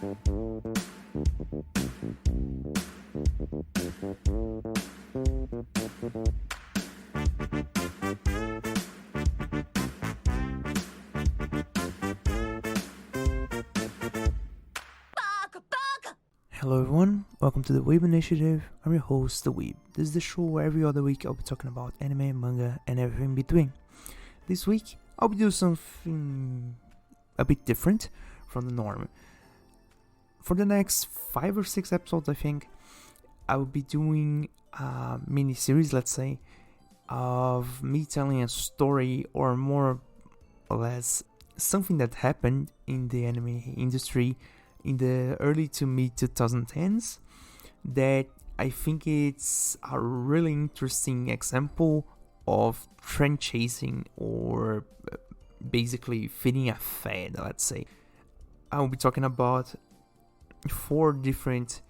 Hello everyone, welcome to the Weeb initiative. I'm your host, the Weeb. This is the show where every other week I'll be talking about anime, manga, and everything in between. This week, I'll be doing something a bit different from the norm. For the next 5 or 6 episodes, I think, I will be doing a mini-series, let's say, of me telling a story or more or less something that happened in the anime industry in the early to mid 2010s that I think it's a really interesting example of trend chasing or basically fitting a fad, let's say. I will be talking about 4 different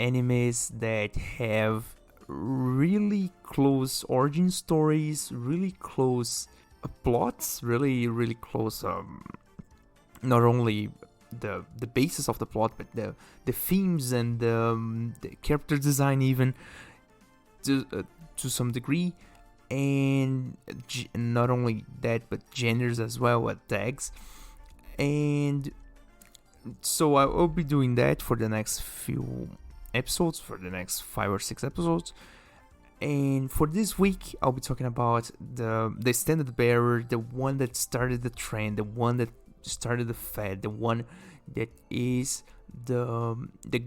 animes that have really close origin stories, really close plots, really close not only the basis of the plot, but the themes and the character design even to some degree, and not only that, but genders as well, with tags. And so I will be doing that for the next few episodes, for the next 5 or 6 episodes. And for this week, I'll be talking about the standard bearer, the one that started the trend, the one that started the fad, the one that is the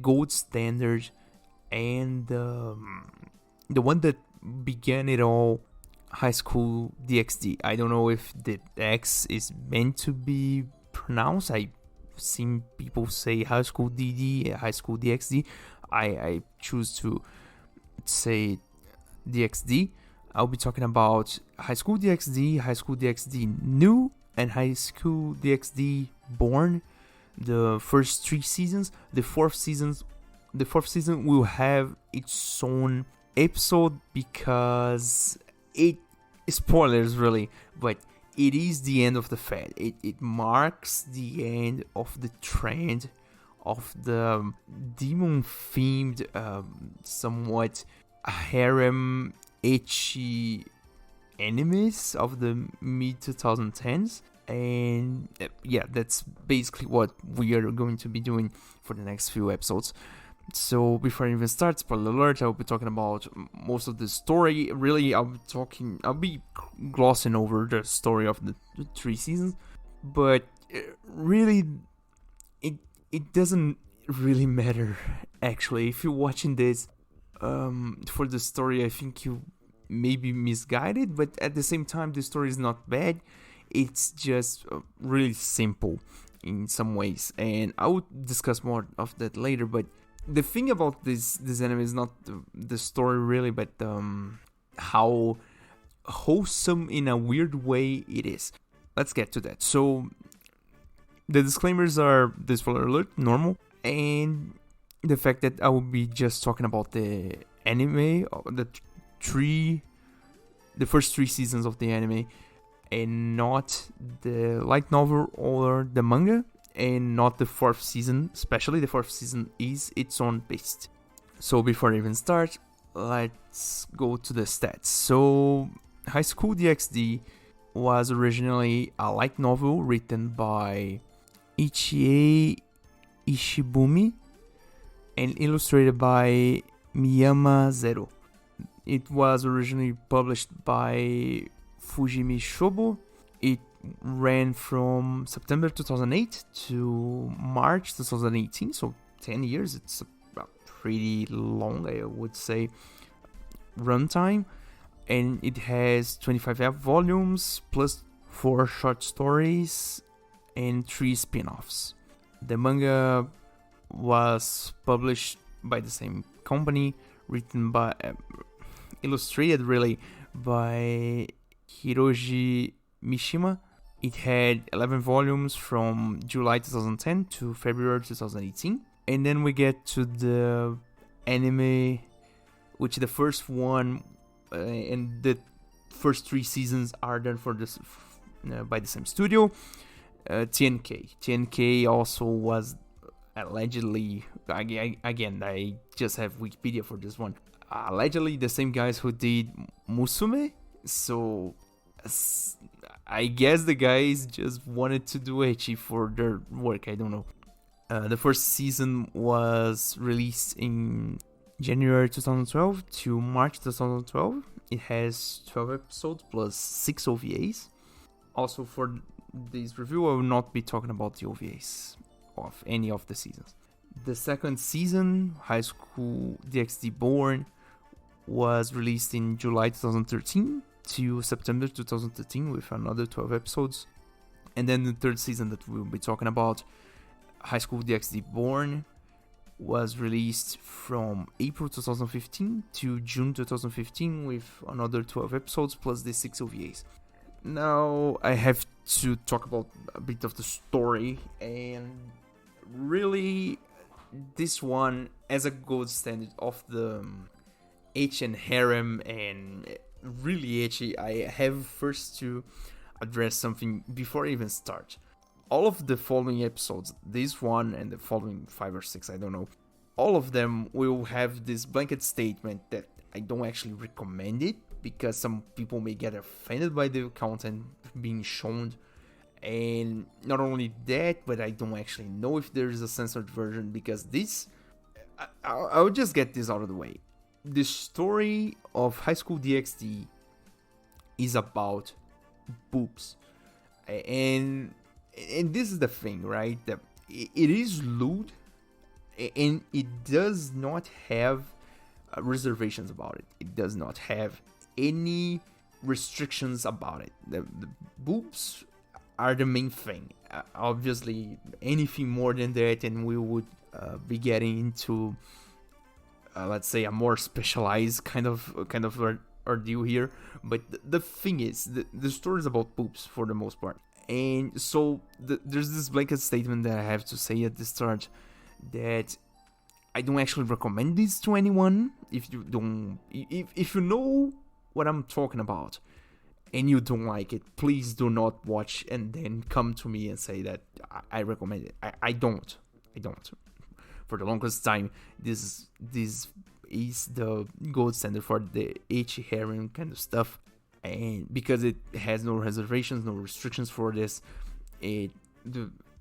gold standard, and the one that began it all, High School DxD. I don't know if the X is meant to be pronounced. I've seen people say High School DD, High School DxD. I choose to say DxD. I'll be talking about High School DxD, High School DxD New, and High School DxD Born. The first 3 seasons. The fourth season will have its own episode because spoilers really, but it is the end of the fad. It marks the end of the trend of the demon themed, somewhat harem ecchi animes of the mid 2010s. And yeah, that's basically what we are going to be doing for the next few episodes. So before I even start, spoiler alert, I'll be talking about most of the story. Really, I'll be glossing over the story of the 3 seasons, but really, it doesn't really matter actually. If you're watching this for the story, I think you may be misguided, but at the same time, the story is not bad. It's just really simple in some ways, and I would discuss more of that later. But the thing about this anime is not the story really, but how wholesome in a weird way it is. Let's get to that. So the disclaimers are the spoiler alert, normal, and the fact that I will be just talking about the anime, the first 3 seasons of the anime, and not the light novel or the manga, and not the 4th season. Especially the 4th season is its own beast. So before I even start, let's go to the stats. So High School DxD was originally a light novel written by Ecchi Ishibumi and illustrated by Miyama Zero. It was originally published by Fujimi Shobo. It ran from September 2008 to March 2018, so 10 years. It's a pretty long, I would say, runtime, and it has 25 volumes plus 4 short stories and 3 spin-offs. The manga was published by the same company, written by illustrated really by Hiroji Mishima. It had 11 volumes from July 2010 to February 2018. And then we get to the anime, which the first one and the first 3 seasons are done for this by the same studio, TNK. TNK also was allegedly, again, I just have Wikipedia for this one. Allegedly, the same guys who did Musume. So I guess the guys just wanted to do ecchi for their work. I don't know. The first season was released in January 2012 to March 2012. It has 12 episodes plus 6 OVAs. Also, for this review, I will not be talking about the OVAs of any of the seasons. The second season, High School DxD Born, was released in July 2013 to September 2013 with another 12 episodes. And then the third season that we'll be talking about, High School DxD Born, was released from April 2015 to June 2015 with another 12 episodes plus the 6 OVAs. Now I have to talk about a bit of the story, and really this one, as a gold standard of the ecchi and harem and really ecchi, I have first to address something before I even start. All of the following episodes, this one and the following 5 or 6, I don't know, all of them will have this blanket statement that I don't actually recommend it, because some people may get offended by the content being shown. And not only that, but I don't actually know if there is a censored version, because this, I'll just get this out of the way. The story of High School DxD is about boobs, and this is the thing, right? That it is lewd, and it does not have reservations about it. It does not have any restrictions about it. The boobs are the main thing. Obviously, anything more than that, and we would be getting into, let's say, a more specialized kind of ordeal here. But the thing is, the story is about boobs for the most part. And so there's this blanket statement that I have to say at the start, that I don't actually recommend this to anyone. If you know what I'm talking about and you don't like it, please do not watch and then come to me and say that I recommend it. I don't. For the longest time, this is the gold standard for the ecchi harem kind of stuff. And because it has no reservations, no restrictions for this, the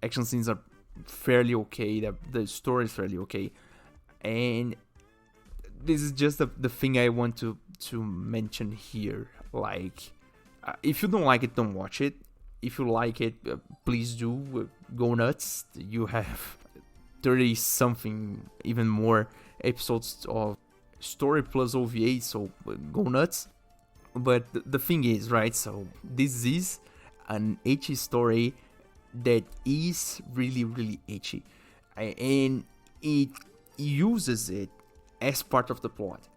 action scenes are fairly okay, the story is fairly okay, and this is just the thing I want to mention here. Like, if you don't like it, don't watch it. If you like it, please do, go nuts. You have 30 something, even more episodes of story plus OVA, so go nuts. But the thing is, right, so this is an ecchi story that is really, really ecchi, and it uses it as part of the plot.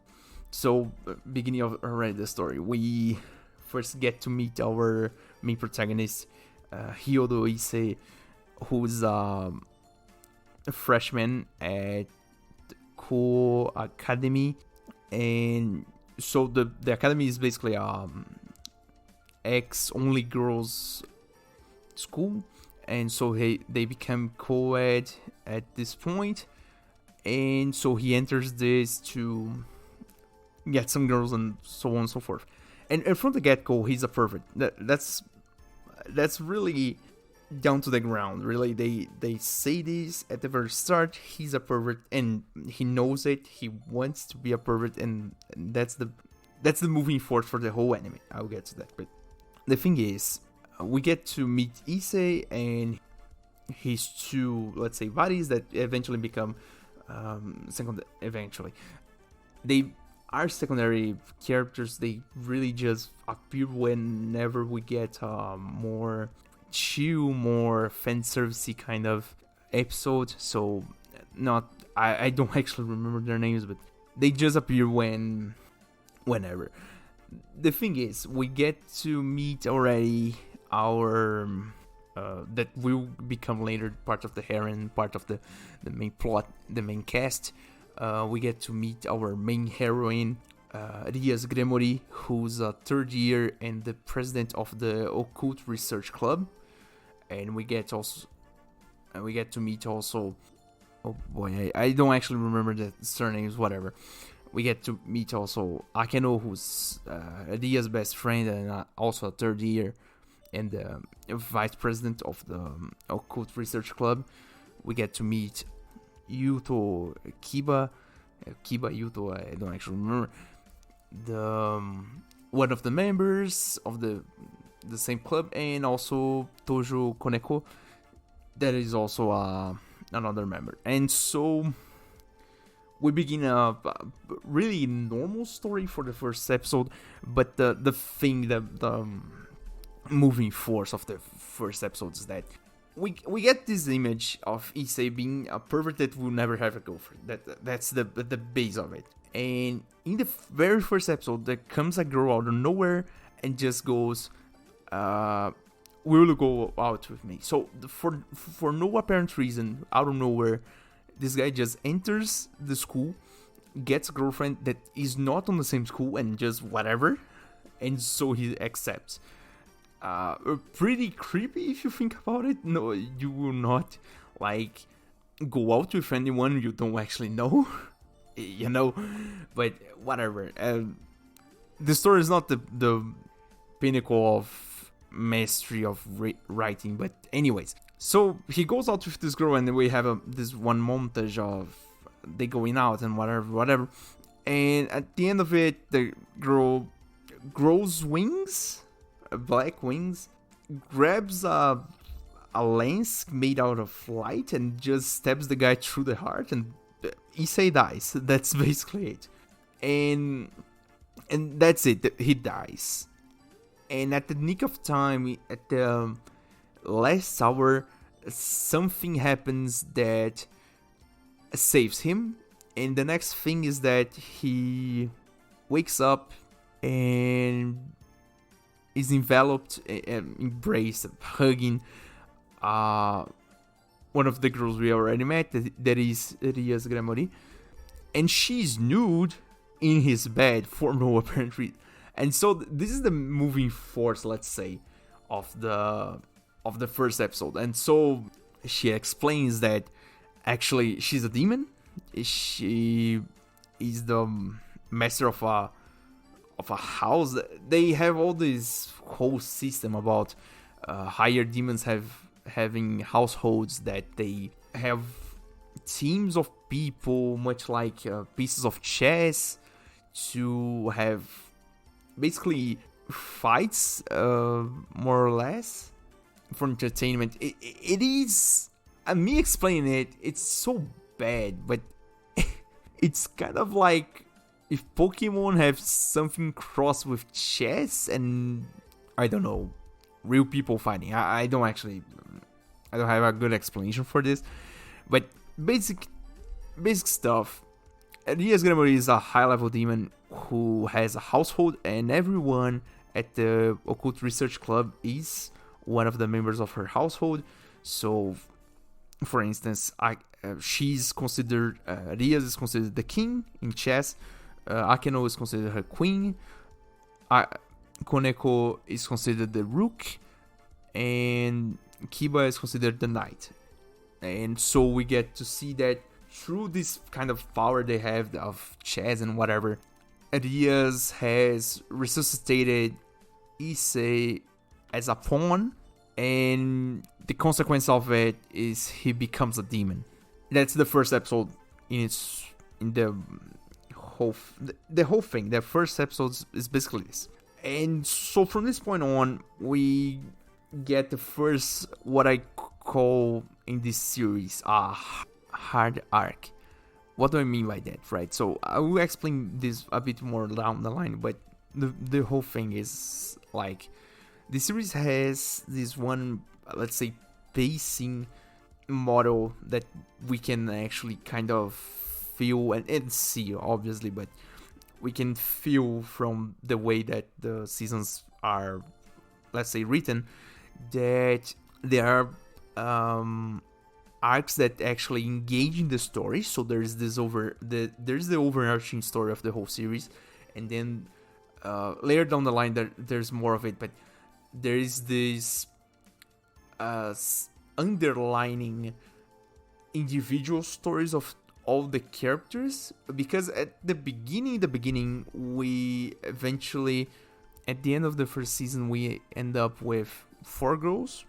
So, beginning of already the story, we first get to meet our main protagonist, Hyodo Ise, who's a freshman at Ko Academy, and so the academy is basically ex-only girls school, and so they become co-ed at this point, and so he enters this to get some girls and so on and so forth. And from the get-go, he's a pervert. That's really down to the ground. Really, they say this at the very start. He's a pervert, and he knows it. He wants to be a pervert, and that's the moving force for the whole anime. I'll get to that. But the thing is, we get to meet Issei and his two, let's say, buddies that eventually become they are secondary characters. They really just appear whenever we get more chill, more fan servicey kind of episode. So I don't actually remember their names, but they just appear whenever. The thing is, we get to meet already our that will become later part of the harem, part of the main plot, the main cast. We get to meet our main heroine, Rias Gremori, who's a third year and the president of the Occult Research Club. And we get to meet also oh boy, I don't actually remember the surnames, whatever. We get to meet also Akeno, who's Ria's best friend and also a third year and the vice president of the Occult Research Club. We get to meet Yuto Kiba. Yuto, I don't actually remember. The one of the members of the same club, and also Tojo Koneko, that is also another member. And so we begin a really normal story for the first episode, but the moving force of the first episode is that we get this image of Issei being a pervert that will never have a girlfriend. That's the base of it. And in the very first episode, there comes a girl out of nowhere and just goes, "Will you go out with me?" So for no apparent reason, out of nowhere, this guy just enters the school, gets a girlfriend that is not on the same school, and just whatever, and so he accepts. Pretty creepy if you think about it. No, you will not like go out with anyone you don't actually know, you know. But whatever. The story is not the pinnacle of mastery of writing, but anyways. So he goes out with this girl, and then we have this one montage of they going out and whatever. And at the end of it, the girl grows wings, black wings, grabs a lance made out of light, and just stabs the guy through the heart, and Issei dies. That's basically it. And that's it. He dies. And at the nick of time, at the last hour, something happens that saves him, and the next thing is that he wakes up and is enveloped, embraced, hugging one of the girls we already met, that is Ria's Grandmother, and she's nude in his bed for no apparent reason. And so this is the moving force, let's say, of the first episode. And so she explains that actually she's a demon. She is the master of a house. They have all this whole system about higher demons having households that they have teams of people, much like pieces of chess, to have basically fights, more or less, for entertainment. It is, me explaining it, it's so bad, but it's kind of like if Pokemon have something crossed with chess and, I don't know, real people fighting. I don't have a good explanation for this, but basic stuff. Ria's Grandmother is a high-level demon who has a household, and everyone at the Occult Research Club is one of the members of her household. So, for instance, she's considered, Rias is considered the king in chess, Akeno is considered her queen, Koneko is considered the rook, and Kiba is considered the knight. And so we get to see that through this kind of power they have of chess and whatever, Rias has resuscitated Issei as a pawn, and the consequence of it is he becomes a demon. That's the first episode in the whole thing. The first episode is basically this. And so from this point on, we get the first, what I call in this series, a hard arc. What do I mean by that, right? So I will explain this a bit more down the line, but the whole thing is like, the series has this one, let's say, pacing model that we can actually kind of feel and see, obviously, but we can feel from the way that the seasons are, let's say, written, that there are arcs that actually engage in the story. So there's the overarching story of the whole series, and then later down the line there's more of it, but there is this underlining individual stories of all the characters, because at the beginning, we eventually, at the end of the first season, we end up with 4 girls,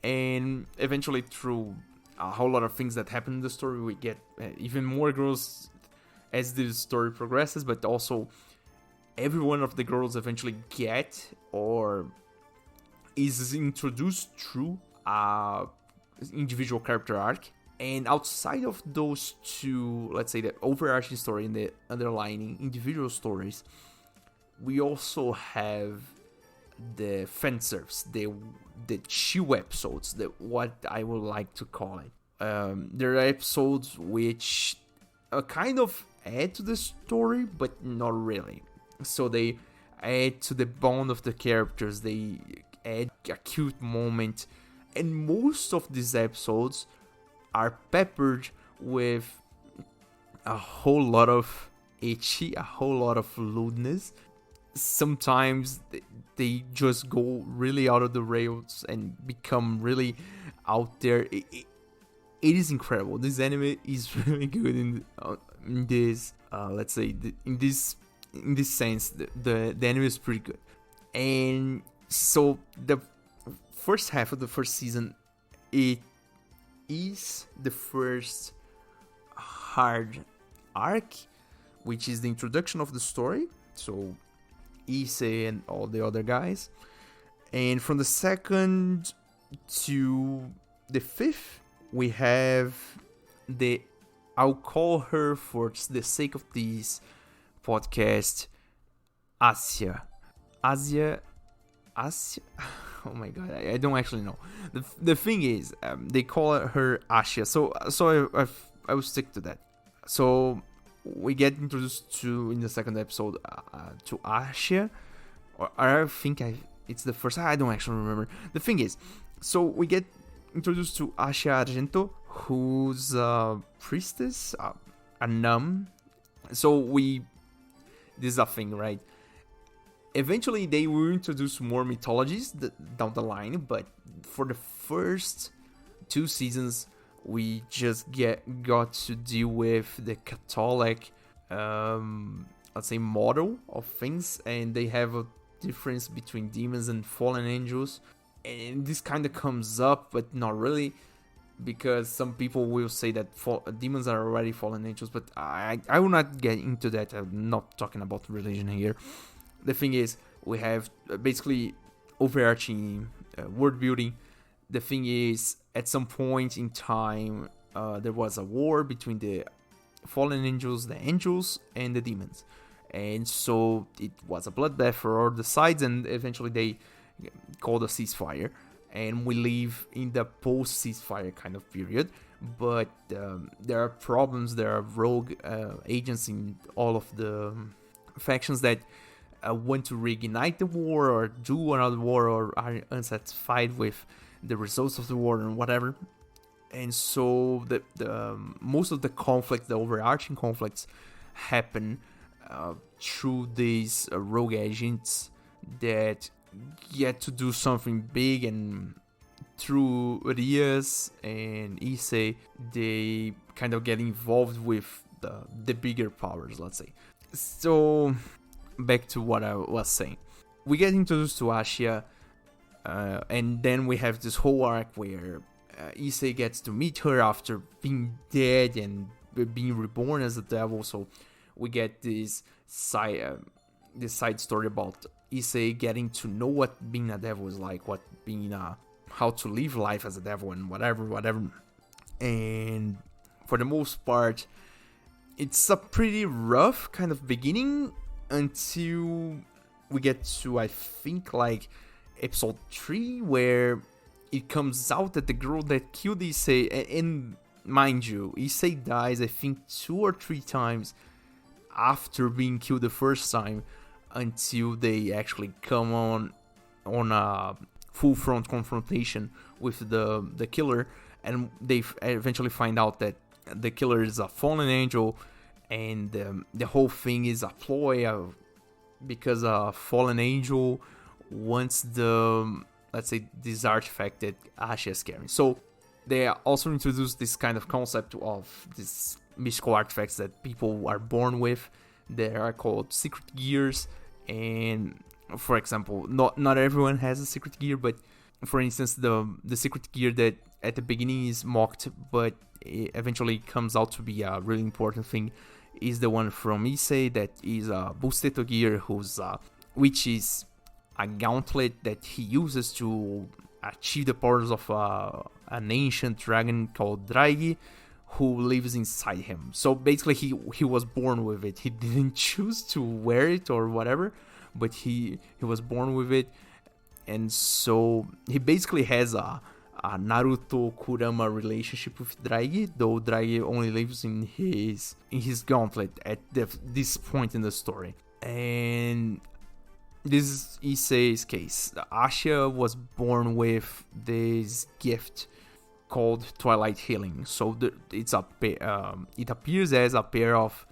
and eventually through a whole lot of things that happen in the story, we get even more girls as the story progresses, but also every one of the girls eventually get or is introduced through a individual character arc. And outside of those two, let's say the overarching story and the underlying individual stories, we also have the fan service, the chill episodes, what I would like to call it. There are episodes which kind of add to the story, but not really. So they add to the bond of the characters, they add a cute moment, and most of these episodes are peppered with a whole lot of ecchi, a whole lot of lewdness. Sometimes they just go really out of the rails and become really out there. It is incredible. This anime is really good in this. Let's say in this sense, the anime is pretty good. And so the first half of the first season, it is the first hard arc, which is the introduction of the story. So Issei and all the other guys. And from the second to the fifth, we have I'll call her, for the sake of this podcast, Asia. Oh my god, I don't actually know. The thing is, they call her Asha, so I will stick to that. So we get introduced to, in the second episode, to Asha, or I think it's the first. I don't actually remember. The thing is, so we get introduced to Asha Argento, who's a priestess, a nun. So this is a thing, right? Eventually, they will introduce more mythologies down the line, but for the first 2 seasons, we just got to deal with the Catholic, let's say, model of things, and they have a difference between demons and fallen angels, and this kind of comes up, but not really, because some people will say that demons are already fallen angels, but I will not get into that. I'm not talking about religion here. The thing is, we have basically overarching world building. The thing is, at some point in time, there was a war between the fallen angels, the angels, and the demons. And so it was a bloodbath for all the sides, and eventually they called a ceasefire. And we live in the post-ceasefire kind of period. But there are problems, there are rogue agents in all of the factions that want to reignite the war or do another war, or are unsatisfied with the results of the war and whatever. And so the most of the conflicts, the overarching conflicts, happen through these rogue agents that get to do something big, and through Rias and Issei, they kind of get involved with the bigger powers, let's say. So back to what I was saying. We get introduced to Asha, and then we have this whole arc where Issei gets to meet her after being dead and being reborn as a devil. So we get this side story about Issei getting to know what being a devil is like, what being how to live life as a devil, and whatever. And for the most part, it's a pretty rough kind of beginning until we get to, I think, like episode 3, where it comes out that the girl that killed Issei, and mind you, Issei dies, I think, 2 or 3 times after being killed the first time, until they actually come on a full front confrontation with the killer, and they eventually find out that the killer is a fallen angel, and the whole thing is a ploy because a fallen angel wants let's say, this artifact that Asha is carrying. So they also introduced this kind of concept of these mystical artifacts that people are born with. They are called secret gears, and for example, not everyone has a secret gear, but for instance, the secret gear that at the beginning is mocked, but it eventually comes out to be a really important thing, is the one from Issei, that is a Busteto gear, which is a gauntlet that he uses to achieve the powers of an ancient dragon called Draigi, who lives inside him. So basically he was born with it. He didn't choose to wear it or whatever, but he was born with it. And so he basically has a Naruto Kurama relationship with Draigi, though Draigi only lives in his gauntlet at this point in the story. And this is Issei's case. Asha was born with this gift called Twilight Healing. So it appears as a pair of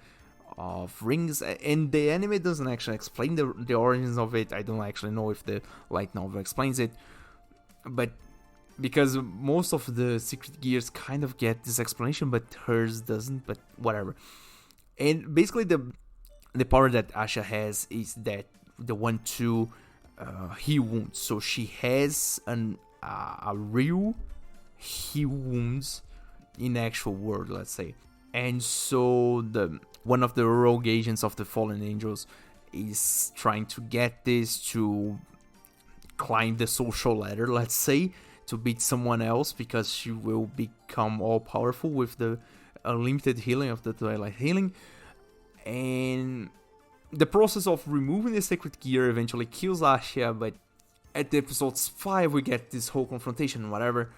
rings, and the anime doesn't actually explain the origins of it. I don't actually know if the light novel explains it, but because most of the secret gears kind of get this explanation, but hers doesn't, but whatever. And basically the power that Asha has is that the one to heal wounds. So she has a real heal wounds in actual world, let's say. And so one of the rogue agents of the Fallen Angels is trying to get this to climb the social ladder, let's say, to beat someone else, because she will become all powerful with the unlimited healing of the Twilight Healing. And the process of removing the sacred gear eventually kills Asha, but at the episodes 5 we get this whole confrontation, whatever,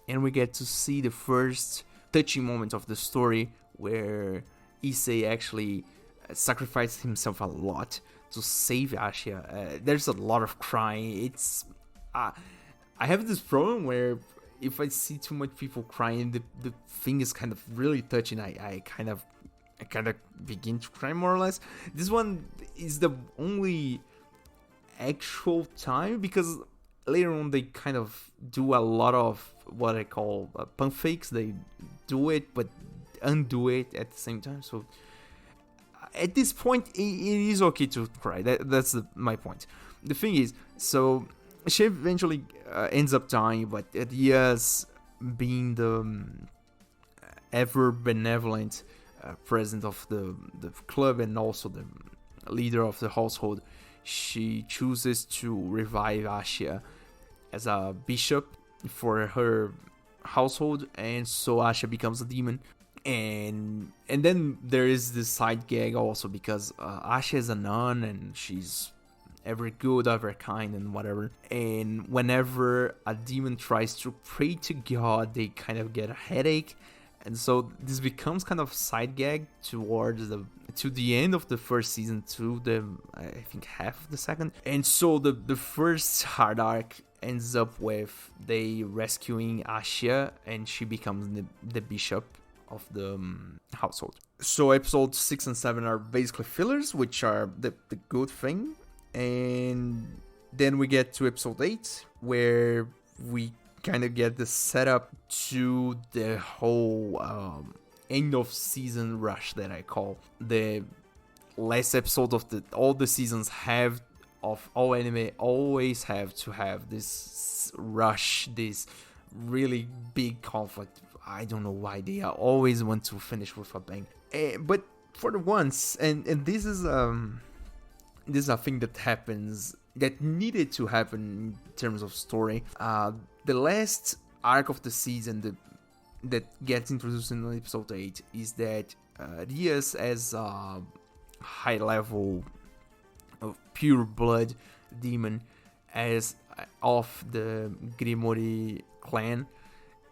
and we get to see the first touching moment of the story where Issei actually sacrificed himself a lot to save Asha. There's a lot of crying. It's I have this problem where if I see too much people crying, the thing is kind of really touching. I kind of begin to cry, more or less. This one is the only actual time, because later on they kind of do a lot of what I call pump fakes. They do it but undo it at the same time. So at this point it is okay to cry. That's my point. The thing is, so she eventually ends up dying, but Diaz, being the ever benevolent president of the club and also the leader of the household, she chooses to revive Asha as a bishop for her household, and so Asha becomes a demon. And then there is this side gag also, because Asha is a nun and she's ever good, ever kind, and whatever. And whenever a demon tries to pray to God, they kind of get a headache. And so this becomes kind of side gag towards the end of the first season to the, I think, half of the second. And so the first hard arc ends up with they rescuing Asha, and she becomes the bishop of the household. So episodes 6 and 7 are basically fillers, which are the good thing. And then we get to episode 8, where we kind of get the setup to the whole end of season rush that I call. The last episode of all the seasons of all anime always have to have this rush, this really big conflict. I don't know why they always want to finish with a bang. But for the once, and this is a thing that happens, that needed to happen in terms of story. The last arc of the season that gets introduced in episode 8 is that Rias, as a high level of pure blood demon, as of the Grimori clan,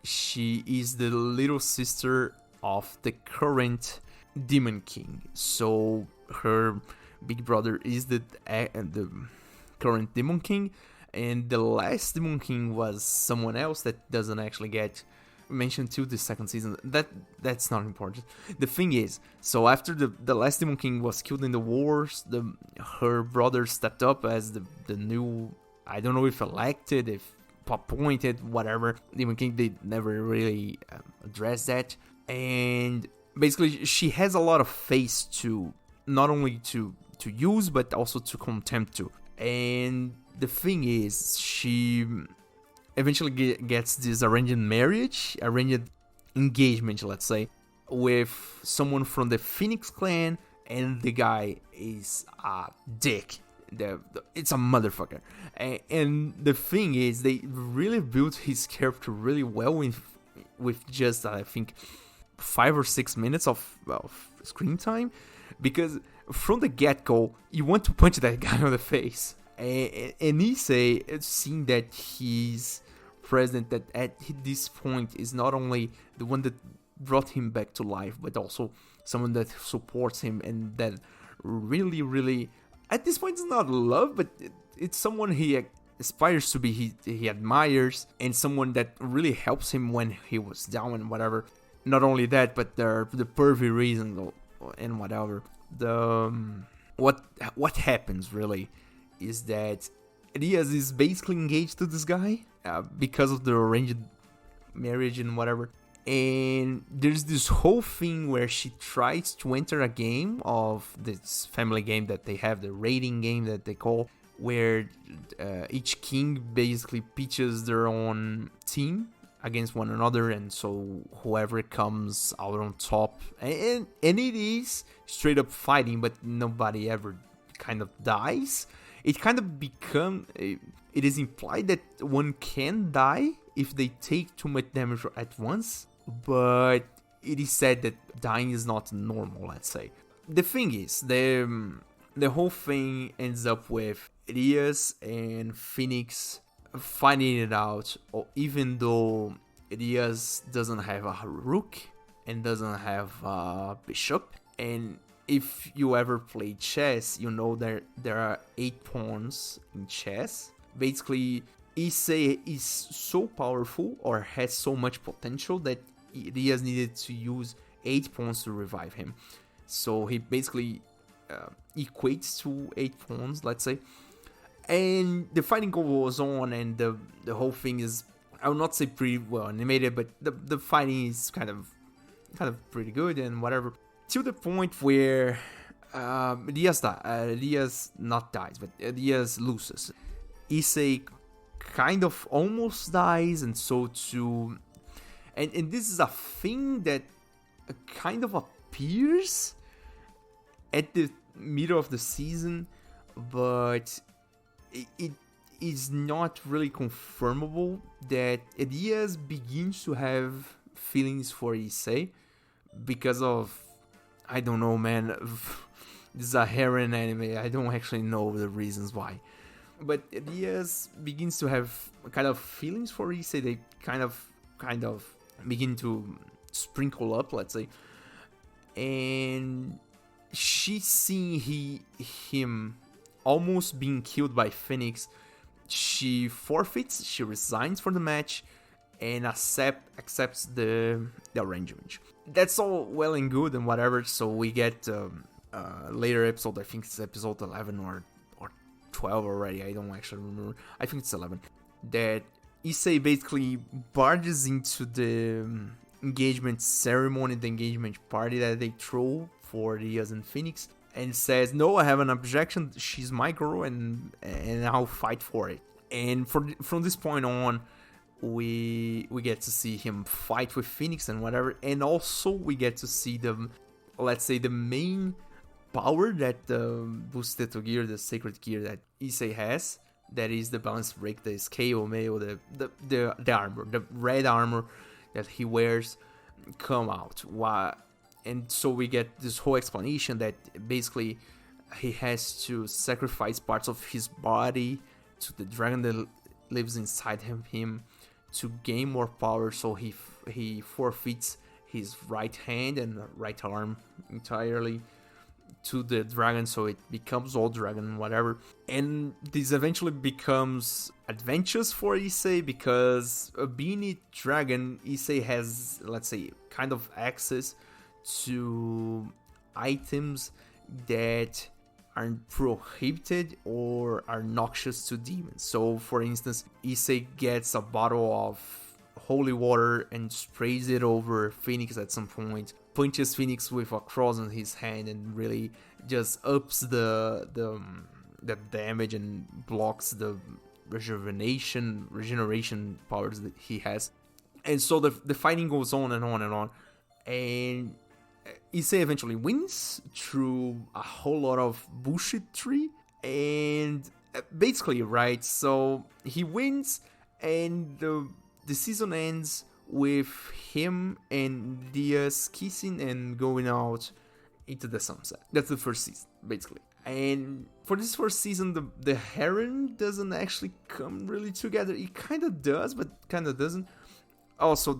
she is the little sister of the current Demon King. So her big brother is the current Demon King, and the last Demon King was someone else that doesn't actually get mentioned till the second season. That's not important. The thing is, so after the last Demon King was killed in the wars, her brother stepped up as the new, I don't know if elected, if plot pointed, whatever. Demon King, they never really address that. And basically, she has a lot of face to not only to use, but also to contempt to. And the thing is, she eventually gets this arranged engagement, let's say, with someone from the Phoenix clan, and the guy is a dick. It's a motherfucker. And the thing is, they really built his character really well with just, I think, 5 or 6 minutes of screen time, because from the get-go, you want to punch that guy on the face. And Issei, seeing that he's president, that at this point is not only the one that brought him back to life, but also someone that supports him, and that really, really, at this point, it's not love, but it's someone he aspires to be, he admires, and someone that really helps him when he was down and whatever. Not only that, but the pervy reasons and whatever. What happens really is that Elias is basically engaged to this guy because of the arranged marriage and whatever. And there's this whole thing where she tries to enter a game of this family game that they have, the raiding game that they call, where each king basically pitches their own team against one another, and so whoever comes out on top, and it is straight up fighting, but nobody ever kind of dies. It kind of it is implied that one can die if they take too much damage at once, but it is said that dying is not normal, let's say. The thing is, the whole thing ends up with Elias and Phoenix finding it out, or even though Elias doesn't have a rook and doesn't have a bishop. And if you ever play chess, you know there are 8 pawns in chess. Basically, Issei is so powerful, or has so much potential, that Elias needed to use 8 pawns to revive him. So he basically equates to 8 pawns, let's say. And the fighting goes on, and the whole thing is, I would not say pretty well animated, but the fighting is kind of pretty good and whatever. To the point where Elias not dies, but Elias loses. Issei kind of almost dies, and so too. And this is a thing that kind of appears at the middle of the season, but it is not really confirmable, that Elias begins to have feelings for Issei because of, I don't know, man. This is a harem anime. I don't actually know the reasons why. But Elias begins to have kind of feelings for Issei. They kind of begin to sprinkle up, let's say. And she's seeing him almost being killed by Phoenix. She forfeits, she resigns for the match, and accepts the arrangement. That's all well and good and whatever, so we get later episode, I think it's episode 11 or 12 already, I don't actually remember, I think it's 11, that Issei basically barges into the engagement ceremony, the engagement party that they throw for Elias and Phoenix, and says, no, I have an objection, she's my girl, and I'll fight for it. And from this point on, we get to see him fight with Phoenix and whatever, and also we get to see let's say, the main power that the Busteto gear, the sacred gear that Issei has, that is the balance break, the scale mail, the armor, the red armor that he wears, come out. And so we get this whole explanation that basically he has to sacrifice parts of his body to the dragon that lives inside him to gain more power, so he forfeits his right hand and right arm entirely to the dragon, so it becomes all dragon, whatever. And this eventually becomes advantageous for Issei, because being a dragon, Issei has, let's say, kind of access to items that are prohibited or are noxious to demons. So, for instance, Issei gets a bottle of holy water and sprays it over Phoenix at some point, punches Phoenix with a cross on his hand, and really just ups the damage and blocks the regeneration powers that he has. And so the fighting goes on and on and on, and Issei eventually wins through a whole lot of bullshit tree, and basically, right, so he wins, and the season ends with him and Diaz kissing and going out into the sunset. That's the first season, basically. And for this first season, the harem doesn't actually come really together. It kind of does, but kind of doesn't. Also,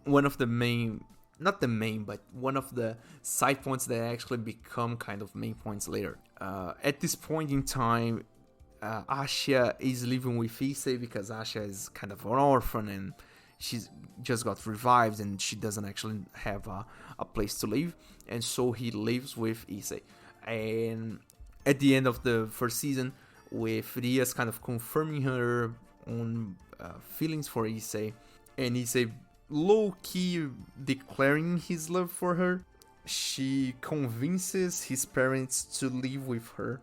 one of the main, not the main, but one of the side points that actually become kind of main points later. At this point in time, Asha is living with Issei because Asha is kind of an orphan and she's just got revived and she doesn't actually have a place to live. And so he lives with Issei. And at the end of the first season, with Rias kind of confirming her own feelings for Issei, and Issei low-key declaring his love for her, she convinces his parents to live with her.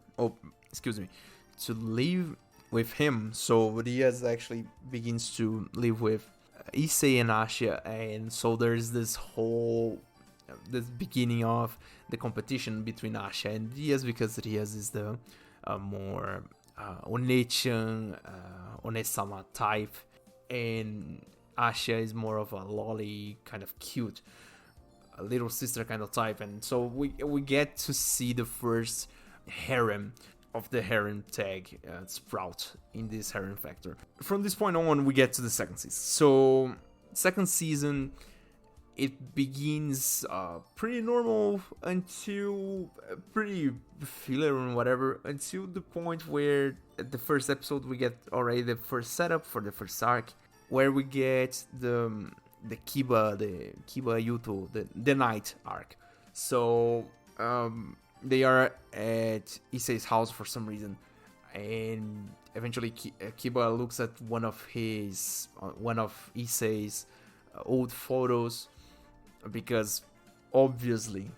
To live with him. So Rias actually begins to live with Issei and Asha, and so there's this beginning of the competition between Asha and Rias, because Rias is the more Onechan, Onesama type, and Asha is more of a lolly, kind of cute, a little sister kind of type. And so we get to see the first harem of the harem tag sprout in this harem factor. From this point on, we get to the second season. So, second season, it begins pretty normal until pretty filler and whatever, until the point where at the first episode we get already the first setup for the first arc, where we get the Kiba Yuto, the night arc. So they are at Issei's house for some reason, and eventually Kiba looks at one of Issei's old photos, because obviously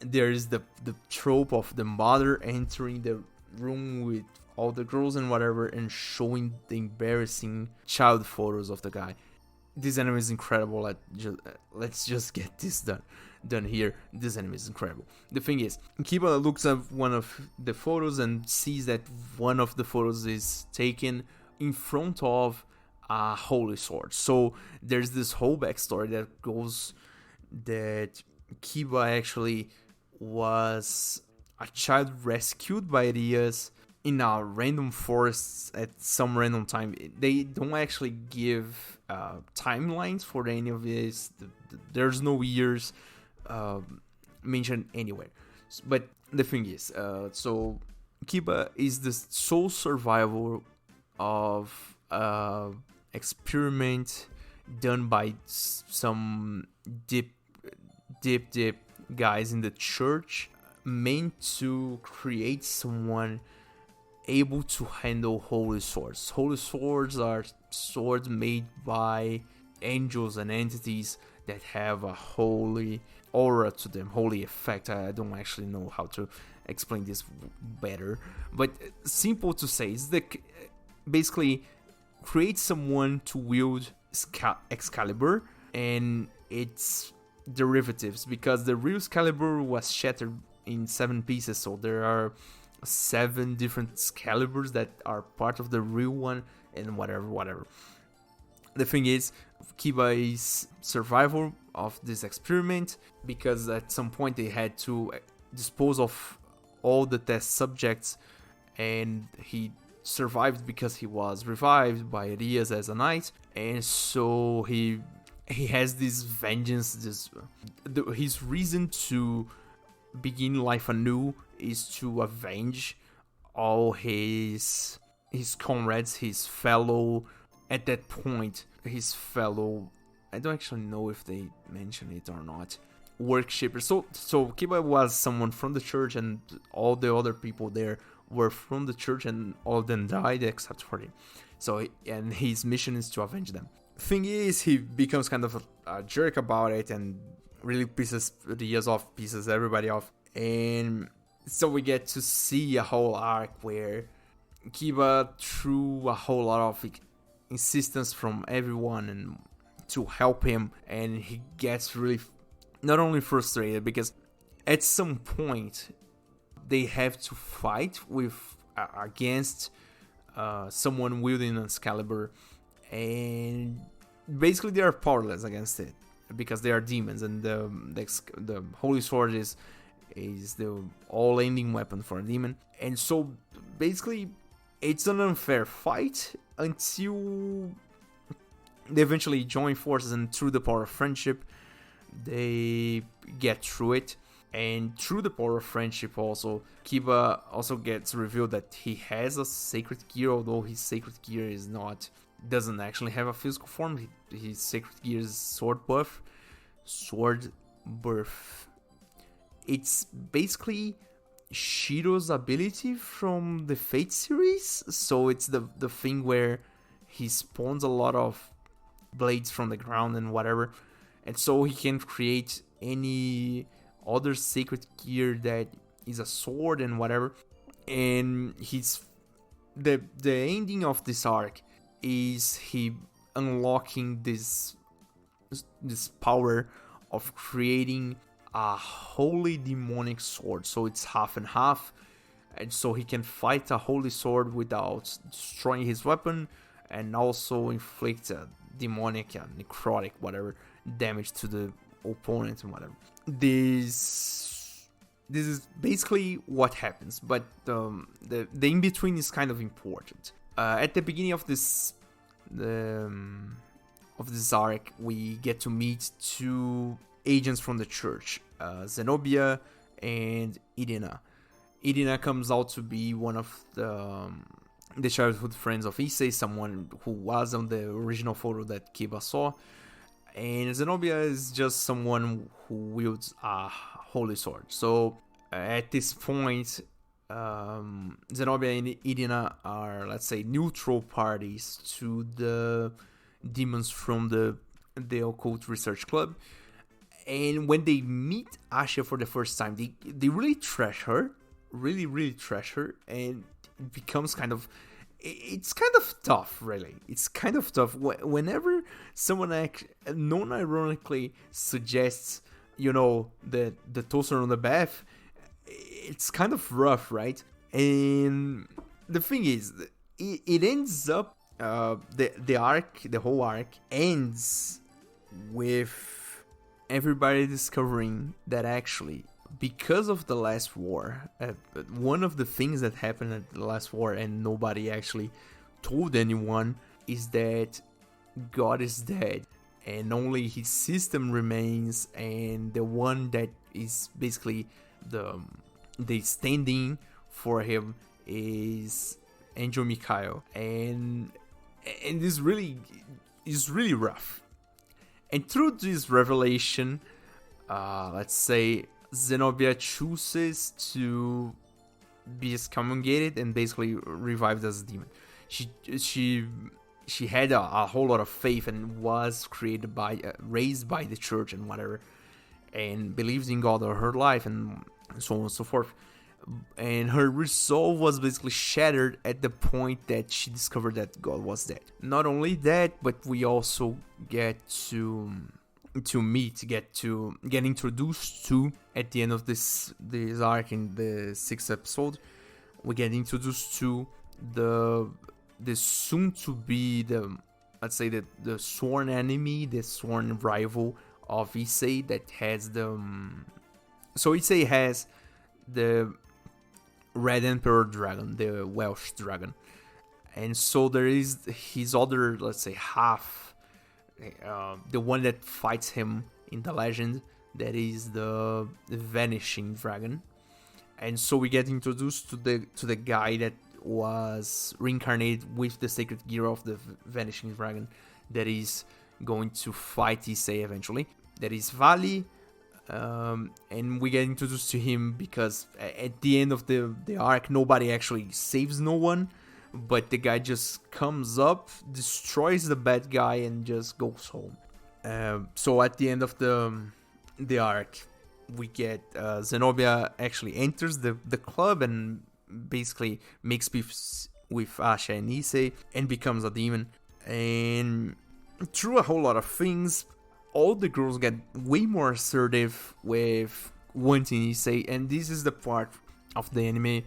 there is the trope of the mother entering the room with all the girls and whatever and showing the embarrassing child photos of the guy. This anime is incredible. Let's just get this done here. This anime is incredible. The thing is, Kiba looks at one of the photos and sees that one of the photos is taken in front of a holy sword. So there's this whole backstory that goes that Kiba actually was a child rescued by Rias in a random forest at some random time. They don't actually give timelines for any of this. There's no years mentioned anywhere. But the thing is, so Kiba is the sole survivor of experiment done by some deep guys in the church, meant to create someone able to handle holy swords. Holy swords are swords made by angels and entities that have a holy aura to them, holy effect. I don't actually know how to explain this better, but simple to say is basically create someone to wield Excalibur and its derivatives, because the real Excalibur was shattered in 7 pieces, so there are 7 different Excaliburs that are part of the real one, and whatever. The thing is, Kiba is survivor of this experiment, because at some point they had to dispose of all the test subjects, and he survived because he was revived by Rias as a knight, and so he has this vengeance. His reason to begin life anew is to avenge all his comrades, his fellow. At that point, his fellow, I don't actually know if they mention it or not. worshippers. So Kiba was someone from the church, and all the other people there were from the church, and all of them died except for him. So, and his mission is to avenge them. Thing is, he becomes kind of a jerk about it, and really pisses everybody off. And so we get to see a whole arc where Kiba, through a whole lot of insistence from everyone and to help him, and he gets really not only frustrated, because at some point they have to fight with against someone wielding Excalibur, and basically they are powerless against it because they are demons, and the Holy Sword is the all-ending weapon for a demon. And so basically it's an unfair fight until they eventually join forces, and through the power of friendship they get through it. And through the power of friendship also, Kiba also gets revealed that he has a sacred gear, although his sacred gear doesn't actually have a physical form. His sacred gear is sword birth. It's basically Shiro's ability from the Fate series. So it's the thing where he spawns a lot of blades from the ground and whatever, and so he can create any other sacred gear that is a sword and whatever. And the ending of this arc is he unlocking this power of creating a holy demonic sword. So it's half and half, and so he can fight a holy sword without destroying his weapon, and also inflict a demonic, necrotic, whatever damage to the opponent and whatever. This is basically what happens, but the in between is kind of important. At the beginning of this arc, we get to meet two agents from the church, Zenobia and Irina. Irina comes out to be one of the childhood friends of Issei, someone who was on the original photo that Kiba saw. And Zenobia is just someone who wields a holy sword. So at this point, Zenobia and Irina are, let's say, neutral parties to the demons from the Occult Research Club. And when they meet Asha for the first time, they really trash her. Really trash her. And it becomes it's kind of tough, really. It's kind of tough. Whenever someone non-ironically suggests, the toaster on the bath, it's kind of rough, right? And the thing is, it ends up, the whole arc ends with everybody discovering that actually, because of the last war, one of the things that happened at the last war and nobody actually told anyone is that God is dead and only his system remains, and the one that is basically the standing for him is Angel Mikhail, and this really is really rough. And through this revelation, let's say, Zenobia chooses to be excommunicated and basically revived as a demon. She had a whole lot of faith and was raised by the church and whatever, and believes in God all her life and so on and so forth. And her resolve was basically shattered at the point that she discovered that God was dead. Not only that, but we also get to get introduced to, at the end of this arc in the 6th episode, we get introduced to the soon to be let's say the sworn enemy, the sworn rival of Issei, that has so Issei has the Red Emperor Dragon, the Welsh dragon, and so there is his other, let's say, half, the one that fights him in the legend, that is the Vanishing Dragon. And so we get introduced to the guy that was reincarnated with the sacred gear of the Vanishing Dragon, that is going to fight Issei eventually. That is Vali, and we get introduced to him because at the end of the arc, nobody actually saves no one, but the guy just comes up, destroys the bad guy, and just goes home. So at the end of the arc, we get Zenobia actually enters the club and basically makes peace with Asha and Issei and becomes a demon. And through a whole lot of things, all the girls get way more assertive with wanting Issei, and this is the part of the anime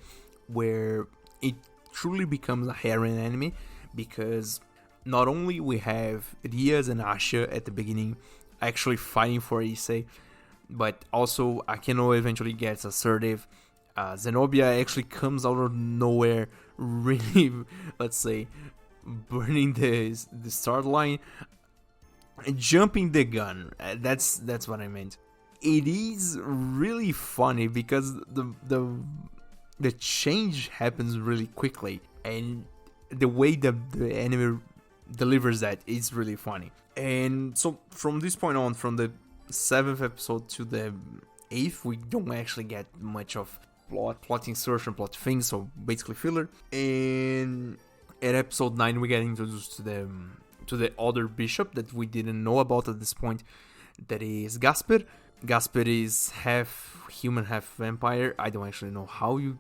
where it truly becomes a harem anime, because not only we have Rias and Asha at the beginning actually fighting for Issei, but also Akeno eventually gets assertive. Zenobia actually comes out of nowhere, really, let's say, burning the start line, jumping the gun. That's what I meant. It is really funny because the change happens really quickly, and the way that the anime delivers that is really funny. And so from this point on, from the 7th episode to the 8th, we don't actually get much of plot insertion, plot things, so basically filler. And at episode 9, we get introduced to the other bishop that we didn't know about at this point. That is Gasper. Gasper is half human, half vampire. I don't actually know how you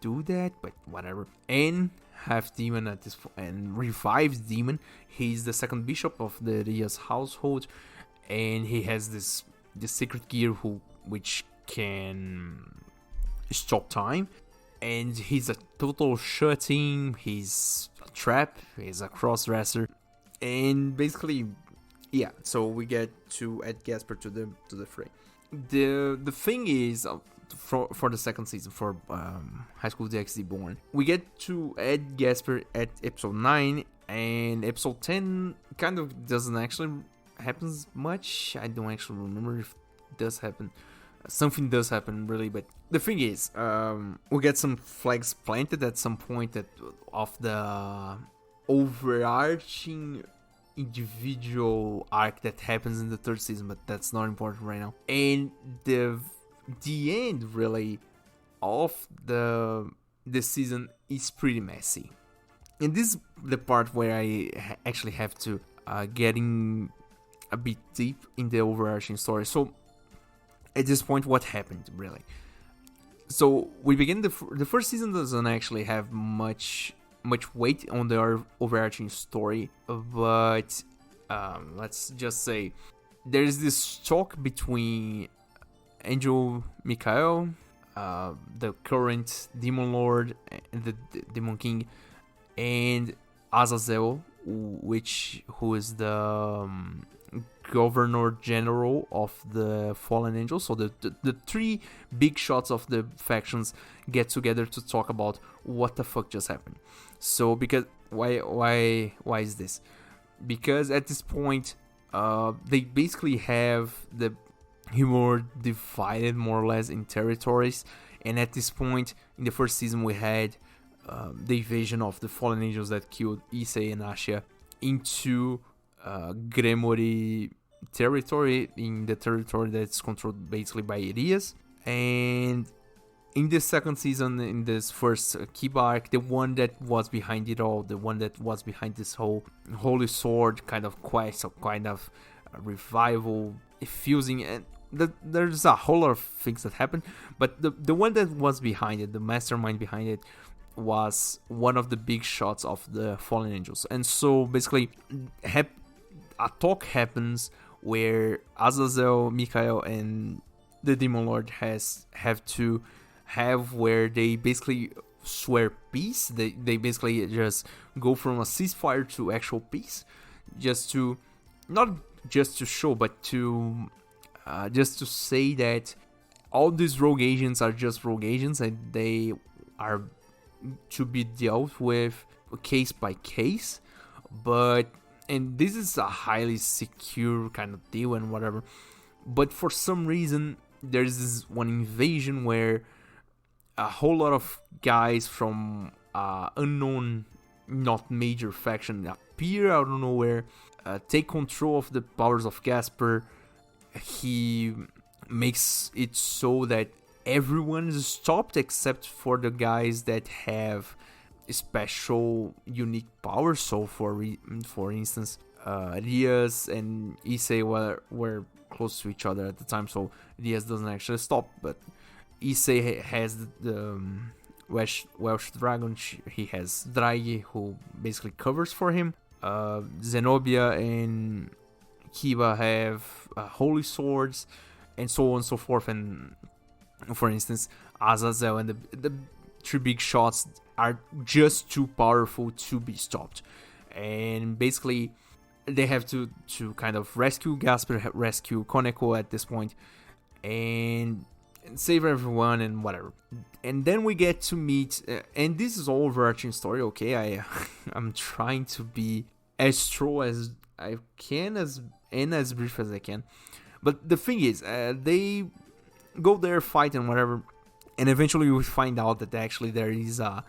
do that, but whatever. And half demon at this point, and revives demon. He's the second bishop of the Rias household, and he has this secret gear which can stop time. And he's a total shut-in, he's a trap, he's a cross-dresser, and basically, yeah. So we get to add Gasper to the fray. The thing is, for the second season, for High School DxD Born, we get to add Gasper at episode 9, and episode 10 kind of doesn't actually happens much. I don't actually remember if it does happen. Something does happen, really, but the thing is, we get some flags planted at some point of the overarching individual arc that happens in the 3rd season, but that's not important right now. And the end, really, of the season is pretty messy. And this is the part where I actually have to getting a bit deep in the overarching story. So at this point, what happened, really? So we begin the first season doesn't actually have much weight on the overarching story, but let's just say there's this talk between Angel Mikhail, the current Demon Lord and the Demon King, and Azazel, who is the Governor General of the Fallen Angels. So the 3 big shots of the factions get together to talk about what the fuck just happened. So because why is this? Because at this point, they basically have the humor divided more or less in territories, and at this point in the first season we had the invasion of the Fallen Angels that killed Issei and Asha into Gremory territory, in the territory that's controlled basically by Rias. And in the second season, in this first Kiba arc, the one that was behind it all, the one that was behind this whole Holy Sword kind of quest, or kind of revival, fusing, and there's a whole lot of things that happened, but the one that was behind it, the mastermind behind it, was one of the big shots of the Fallen Angels. And so basically a talk happens where Azazel, Mikhail, and the Demon Lord have to have where they basically swear peace. They basically just go from a ceasefire to actual peace, just to not just to show, but to just to say that all these rogue agents are just rogue agents, and they are to be dealt with case by case. And this is a highly secure kind of deal and whatever, but for some reason there's this one invasion where a whole lot of guys from unknown, not major faction appear out of nowhere, take control of the powers of Gasper. He makes it so that everyone is stopped except for the guys that have special unique powers. So for instance, Rias and Issei were close to each other at the time, so Rias doesn't actually stop, but Issei has the Welsh Dragon. He has Dragi, who basically covers for him. Zenobia and Kiba have holy swords, and so on and so forth. And for instance, Azazel and the three big shots are just too powerful to be stopped. And basically, they have to kind of rescue Gasper, rescue Koneko at this point, and save everyone and whatever. And then we get to meet, and this is all overarching story, okay? I'm trying to be as true as I can, and as brief as I can. But the thing is, they go there, fight and whatever, and eventually we find out that actually there is a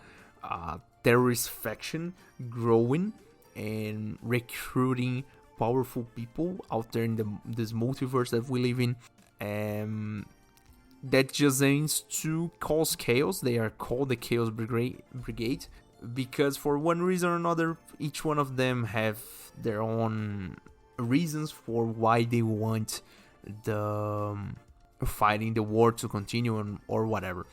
terrorist faction growing and recruiting powerful people out there in this multiverse that we live in. That just aims to cause chaos. They are called the Chaos Brigade because for one reason or another, each one of them have their own reasons for why they want the fighting the war to continue or whatever.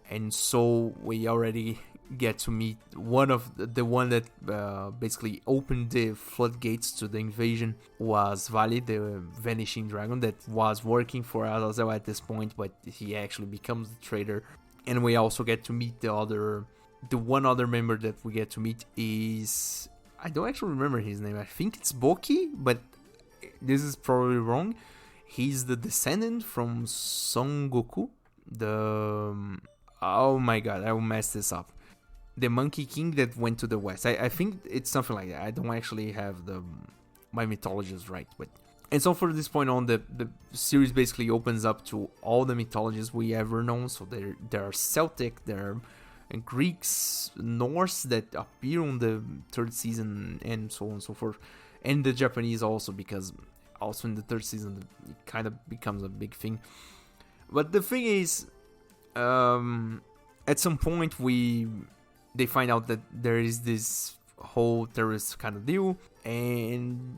And so we already get to meet one that basically opened the floodgates to the invasion was Vali, the Vanishing Dragon that was working for Azazel at this point, but he actually becomes the traitor. And we also get to meet the one other member that we get to meet is, I don't actually remember his name. I think it's Boki, but this is probably wrong. He's the descendant from Son Goku. Oh my god, I will mess this up. The Monkey King that went to the west. I think it's something like that. I don't actually have my mythologies right. And so from this point on, the series basically opens up to all the mythologies we ever known. So there are Celtic, there are Greeks, Norse that appear on the third season, and so on and so forth. And the Japanese also, because also in the third season it kind of becomes a big thing. But the thing is, at some point they find out that there is this whole terrorist kind of deal, and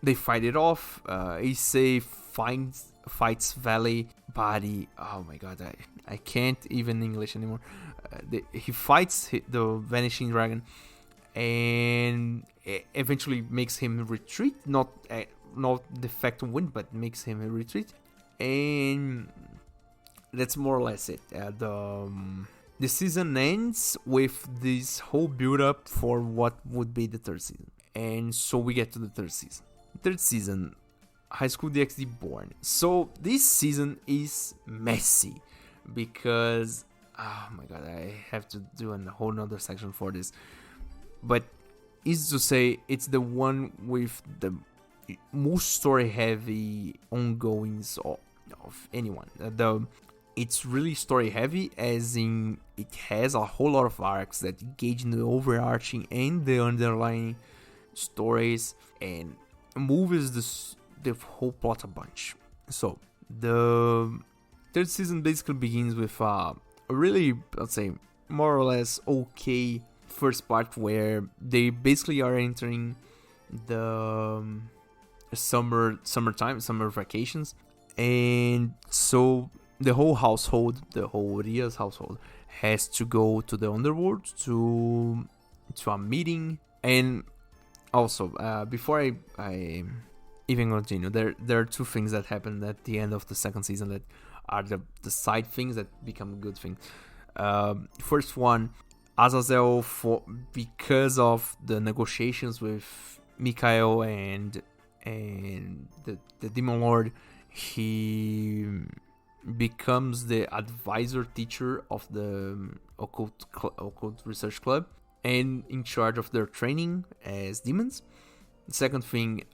they fight it off. Issei fights Valley Body. Oh my god, I can't even English anymore. He fights the Vanishing Dragon, and eventually makes him retreat. Not the fact to win, but makes him retreat, and that's more or less it. The season ends with this whole build-up for what would be the third season. And so we get to the third season. Third season, High School DxD Born. So this season is messy because, oh my god, I have to do a whole nother section for this. But easy to say, it's the one with the most story-heavy ongoings of anyone. It's really story heavy, as in it has a whole lot of arcs that engage in the overarching and the underlying stories and moves the whole plot a bunch. So the third season basically begins with a really, let's say, more or less okay first part where they basically are entering the summer vacations, and so the whole household, the whole Ria's household, has to go to the underworld to a meeting. And also, before I even continue, there are two things that happen at the end of the second season that are the side things that become a good thing. First one, Azazel, because of the negotiations with Mikhail and the Demon Lord, he becomes the advisor teacher of the occult research club and in charge of their training as demons. The second thing,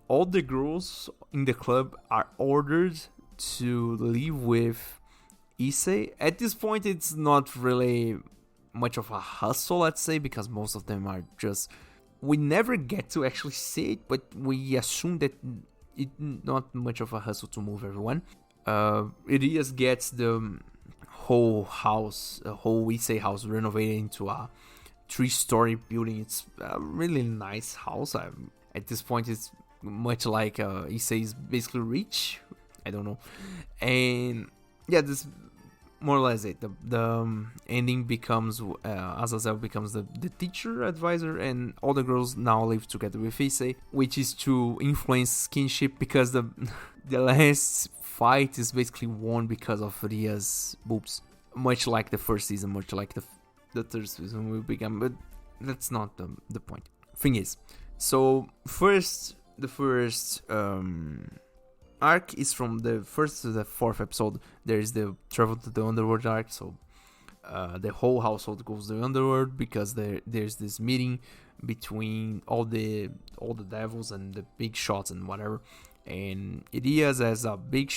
all the girls in the club are ordered to live with Issei. At this point, it's not really much of a hustle, let's say, because most of them are just, we never get to actually see it, but we assume that it's not much of a hustle to move everyone. Elias gets the whole house, whole Issei house renovated into a 3-story building. It's a really nice house. At this point, it's much like Issei is basically rich. I don't know. And yeah, this more or less it. The ending becomes Azazel becomes the teacher advisor, and all the girls now live together with Issei, which is to influence kinship, because the last fight is basically won because of Ria's boobs, much like the first season, much like the third season we began. But that's not the point. Thing is, so the first arc is from the first to the fourth episode. There is the travel to the underworld arc. So the whole household goes to the underworld because there's this meeting between all the devils and the big shots and whatever. And Elias as a big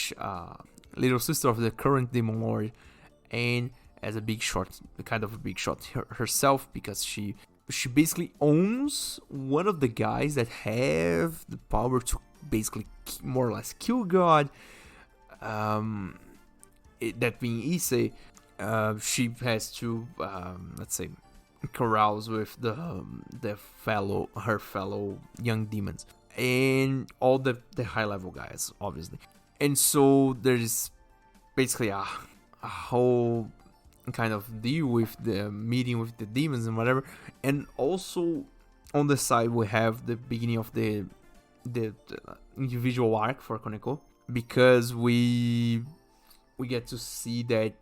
little sister of the current demon lord, and as a big shot, kind of a big shot herself, because she basically owns one of the guys that have the power to basically more or less kill God. That being Issei, she has to let's say carouse with her fellow young demons and all the high level guys, obviously. And so there's basically a whole kind of deal with the meeting with the demons and whatever. And also on the side we have the beginning of the individual arc for Koneko, because we get to see that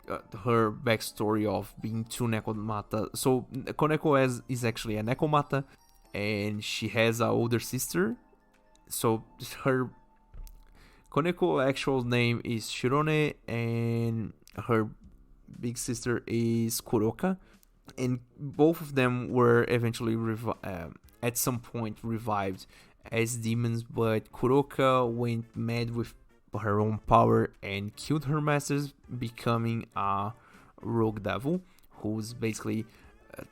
her backstory of being two Nekomata. So Koneko is actually a Nekomata, and she has an older sister. So her Koneko actual name is Shirone, and her big sister is Kuroka, and both of them were eventually at some point revived as demons, but Kuroka went mad with her own power and killed her masters, becoming a rogue devil who's basically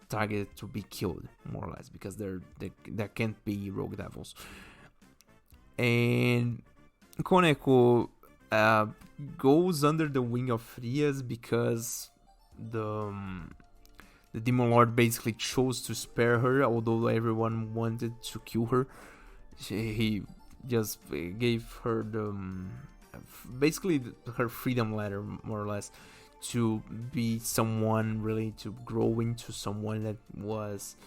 targeted to be killed, more or less, because there can't be rogue devils. And Koneko goes under the wing of Rias because the demon lord basically chose to spare her, although everyone wanted to kill her. He just gave her basically her freedom letter, more or less, to be someone, really to grow into someone that was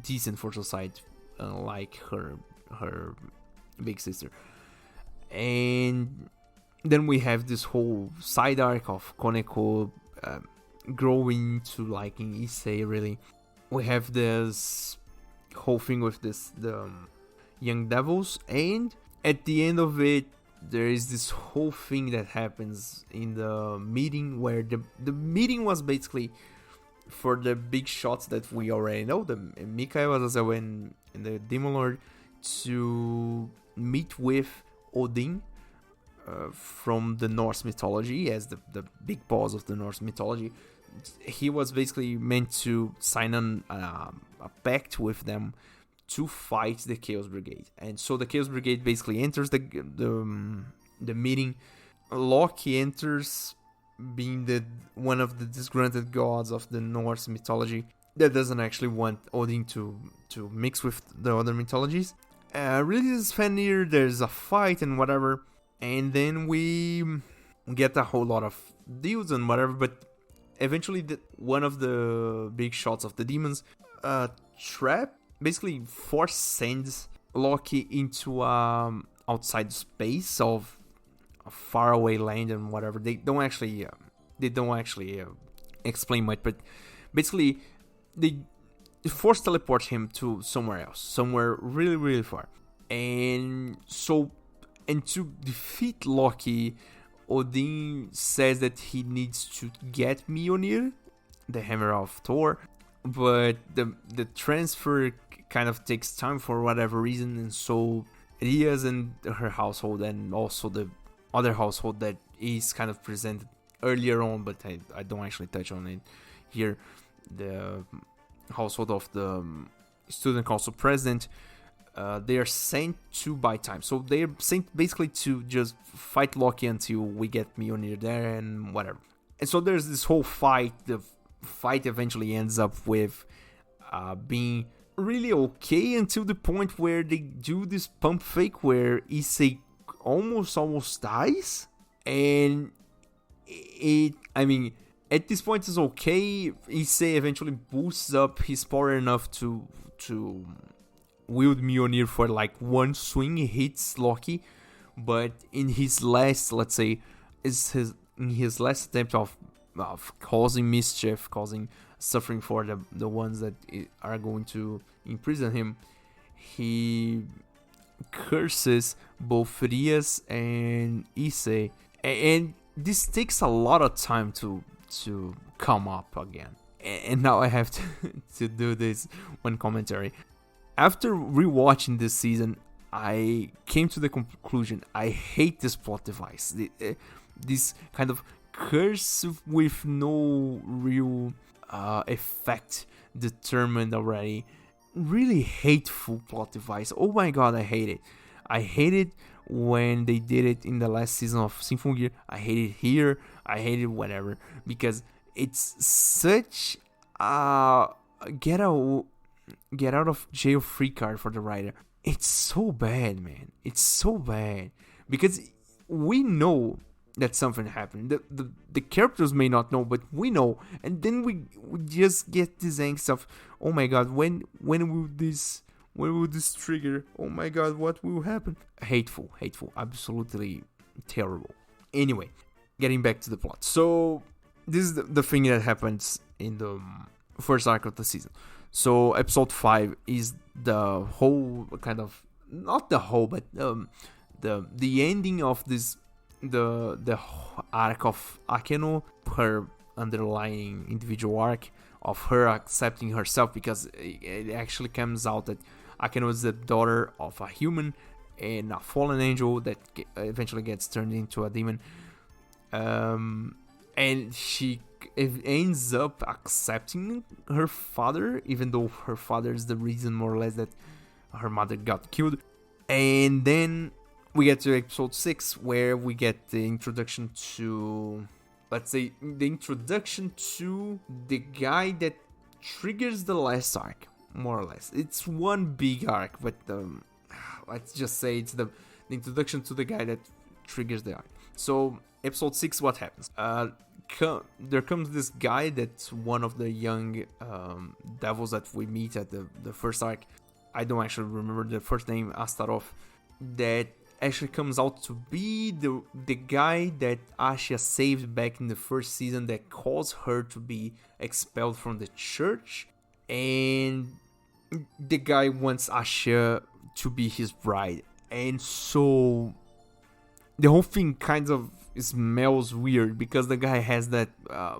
decent for society, like her big sister. And then we have this whole side arc of Koneko growing to liking Issei, really. We have this whole thing with the young devils, and at the end of it there is this whole thing that happens in the meeting, where the meeting was basically for the big shots that we already know, the Mikael, Azazel, and the Demon Lord, to meet with Odin from the Norse mythology, as the big boss of the Norse mythology. He was basically meant to sign on a pact with them to fight the Chaos Brigade. And so the Chaos Brigade basically enters the meeting. Loki enters, being one of the disgruntled gods of the Norse mythology that doesn't actually want Odin to mix with the other mythologies. Releases Fenrir, there's a fight and whatever, and then we get a whole lot of deals and whatever, but eventually one of the big shots of the demons trap basically sends Loki into outside space of a faraway land and whatever. They don't actually explain much, but basically they force teleport him to somewhere else, somewhere really, really far. And to defeat Loki, Odin says that he needs to get Mjolnir, the hammer of Thor, but the transfer kind of takes time for whatever reason, and so Rias and her household, and also the other household that is kind of presented earlier on, but I don't actually touch on it here, the household of the student council president, they are sent to buy time. So they're sent basically to just fight Loki until we get Mjolnir there and whatever. And so there's this whole fight. The fight eventually ends up with being really okay until the point where they do this pump fake where Issei almost dies. And at this point it's okay. Issei eventually boosts up his power enough to wield Mjolnir for like one swing. He hits Loki, but in his last, let's say, in his last attempt of causing mischief, causing suffering for the ones that are going to imprison him, he curses both Rias and Issei, and this takes a lot of time to come up again. And now I have to do this one commentary. After rewatching this season, I came to the conclusion I hate this plot device. This kind of curse with no real effect determined already. Really hateful plot device. Oh my god, I hate it. I hate it when they did it in the last season of Symphogear. I hate it here. I hate it whatever. Because it's such a get out of jail free card for the writer. It's so bad, man. It's so bad. Because we know that something happened. The characters may not know, but we know. And then we just get this angst of, oh my god, when will this trigger? Oh my god, what will happen? Hateful, absolutely terrible. Anyway, getting back to the plot. So this is the thing that happens in the first arc of the season. So episode 5 is the whole kind of, not the whole, but the ending of this, the arc of Akeno, her underlying individual arc of her accepting herself, because it actually comes out that Akeno is the daughter of a human and a fallen angel that eventually gets turned into a demon. And she ends up accepting her father, even though her father is the reason more or less that her mother got killed. And then we get to episode 6, where we get the introduction to, let's say, the guy that triggers the last arc, more or less. It's one big arc, but let's just say it's the introduction to the guy that triggers the arc. So episode 6, what happens? There comes this guy that's one of the young devils that we meet at the first arc. I don't actually remember the first name, Astarov, that actually comes out to be the guy that Asha saved back in the first season, that caused her to be expelled from the church. And the guy wants Asha to be his bride. And so the whole thing kind of smells weird, because the guy has that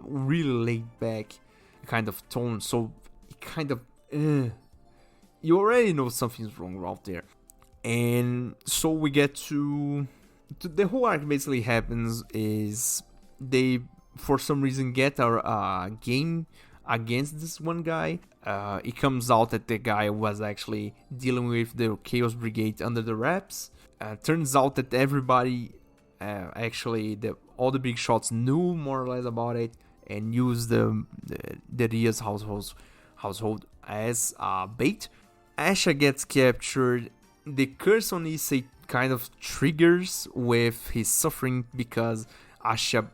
really laid back kind of tone. So it kind of, you already know something's wrong out there. And so we get to the whole arc basically happens is they for some reason get our game against this one guy. It comes out that the guy was actually dealing with the Chaos Brigade under the wraps. Turns out that everybody, actually all the big shots knew more or less about it and used the Ria's household as bait. Asha gets captured. The curse on Issei kind of triggers with his suffering, because Asha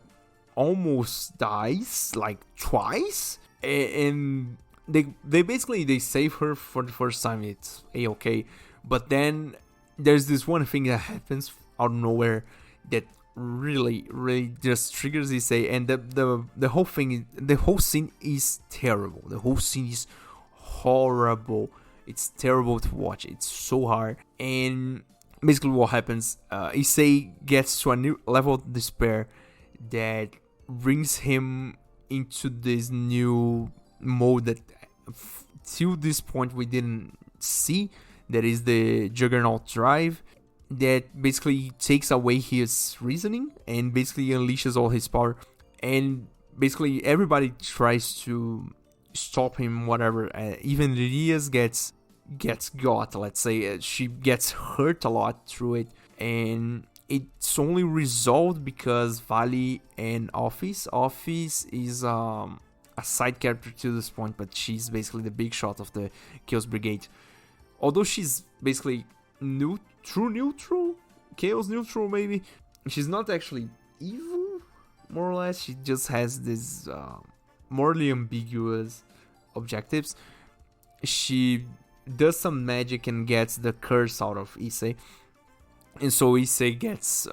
almost dies like twice, and they basically save her for the first time. It's a-okay, but then there's this one thing that happens out of nowhere that really just triggers Issei, and the whole thing, the whole scene is terrible. The whole scene is horrible. It's terrible to watch. It's so hard. And basically what happens, Issei gets to a new level of despair that brings him into this new mode that till this point we didn't see. That is the Juggernaut Drive, that basically takes away his reasoning and basically unleashes all his power. And basically everybody tries to stop him, whatever. Even Rias gets got, let's say. She gets hurt a lot through it, and it's only resolved because Valley and Office is a side character to this point, but she's basically the big shot of the Chaos Brigade. Although she's basically neutral, Chaos neutral maybe, she's not actually evil, more or less. She just has this morally ambiguous objectives. She does some magic and gets the curse out of Issei, and so Issei gets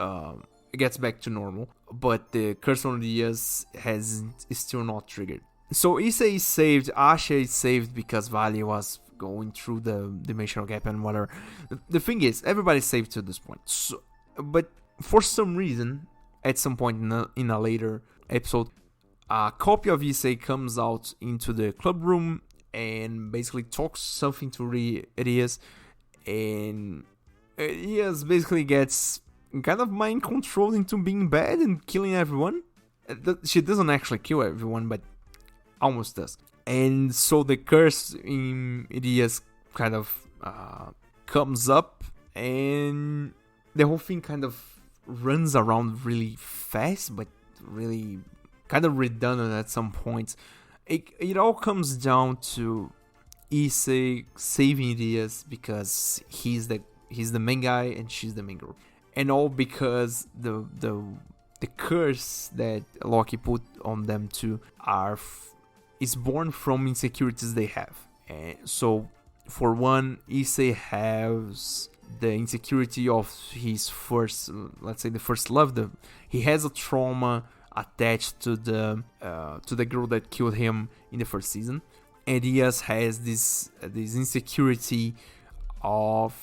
back to normal, but the curse on Diaz is still not triggered. So Issei is saved, Asha is saved because Valley was going through the dimensional gap and whatever. The thing is, everybody's saved to this point. So, but for some reason, at some point in a later episode, a copy of Issei comes out into the club room and basically talks something to Rias, and Rias basically gets kind of mind controlled into being bad and killing everyone. She doesn't actually kill everyone, but almost does. And so the curse in Rias kind of comes up, and the whole thing kind of runs around really fast, but really kind of redundant at some points. It all comes down to Issei saving Rias because he's the main guy and she's the main girl, and all because the curse that Loki put on them two is born from insecurities they have. And so, for one, Issei has the insecurity of his first, let's say, the first love. He has a trauma attached to the girl that killed him in the first season, and Rias has this insecurity of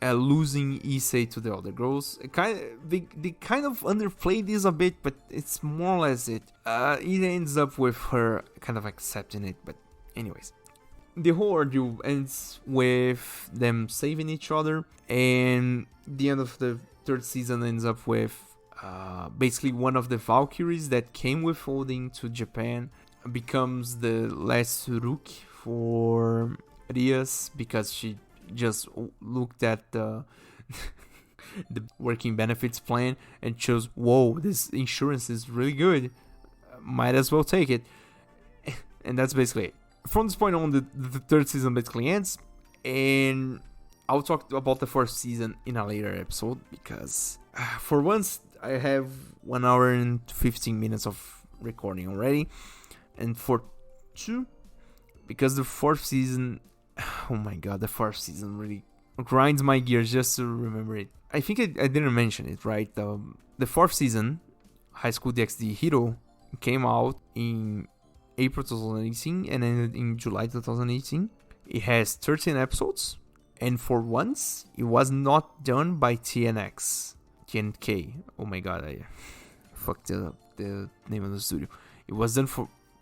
losing Issei to the other girls. They kind of underplay this a bit, but it's more or less it. It ends up with her kind of accepting it, but anyways. The whole ordeal ends with them saving each other, and the end of the third season ends up with basically one of the Valkyries that came with Odin to Japan becomes the last Suruk for Rias because she just looked at the working benefits plan and chose, whoa, this insurance is really good, might as well take it. And that's basically it. From this point on, the third season basically ends, and I'll talk about the fourth season in a later episode because for once I have 1 hour and 15 minutes of recording already, and for two, because the fourth season, oh my god, the fourth season really grinds my gears just to remember it. I think I didn't mention it, right? The fourth season, High School DxD Hero, came out in April 2018 and ended in July 2018. It has 13 episodes, and for once, it was not done by TNK. Oh my god, I fucked up the name of the studio. It was done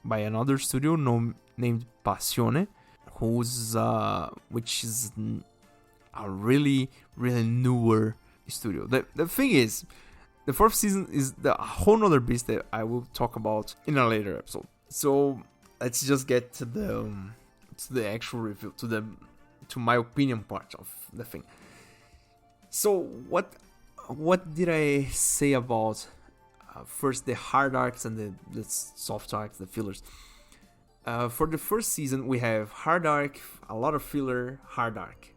by another studio named Passione, which is a really, really newer studio. The thing is, the fourth season is a whole nother beast that I will talk about in a later episode. So let's just get to the actual review, to my opinion part of the thing. So what did I say about first the hard arcs and the soft arcs, the fillers? For the first season, we have hard arc, a lot of filler, hard arc,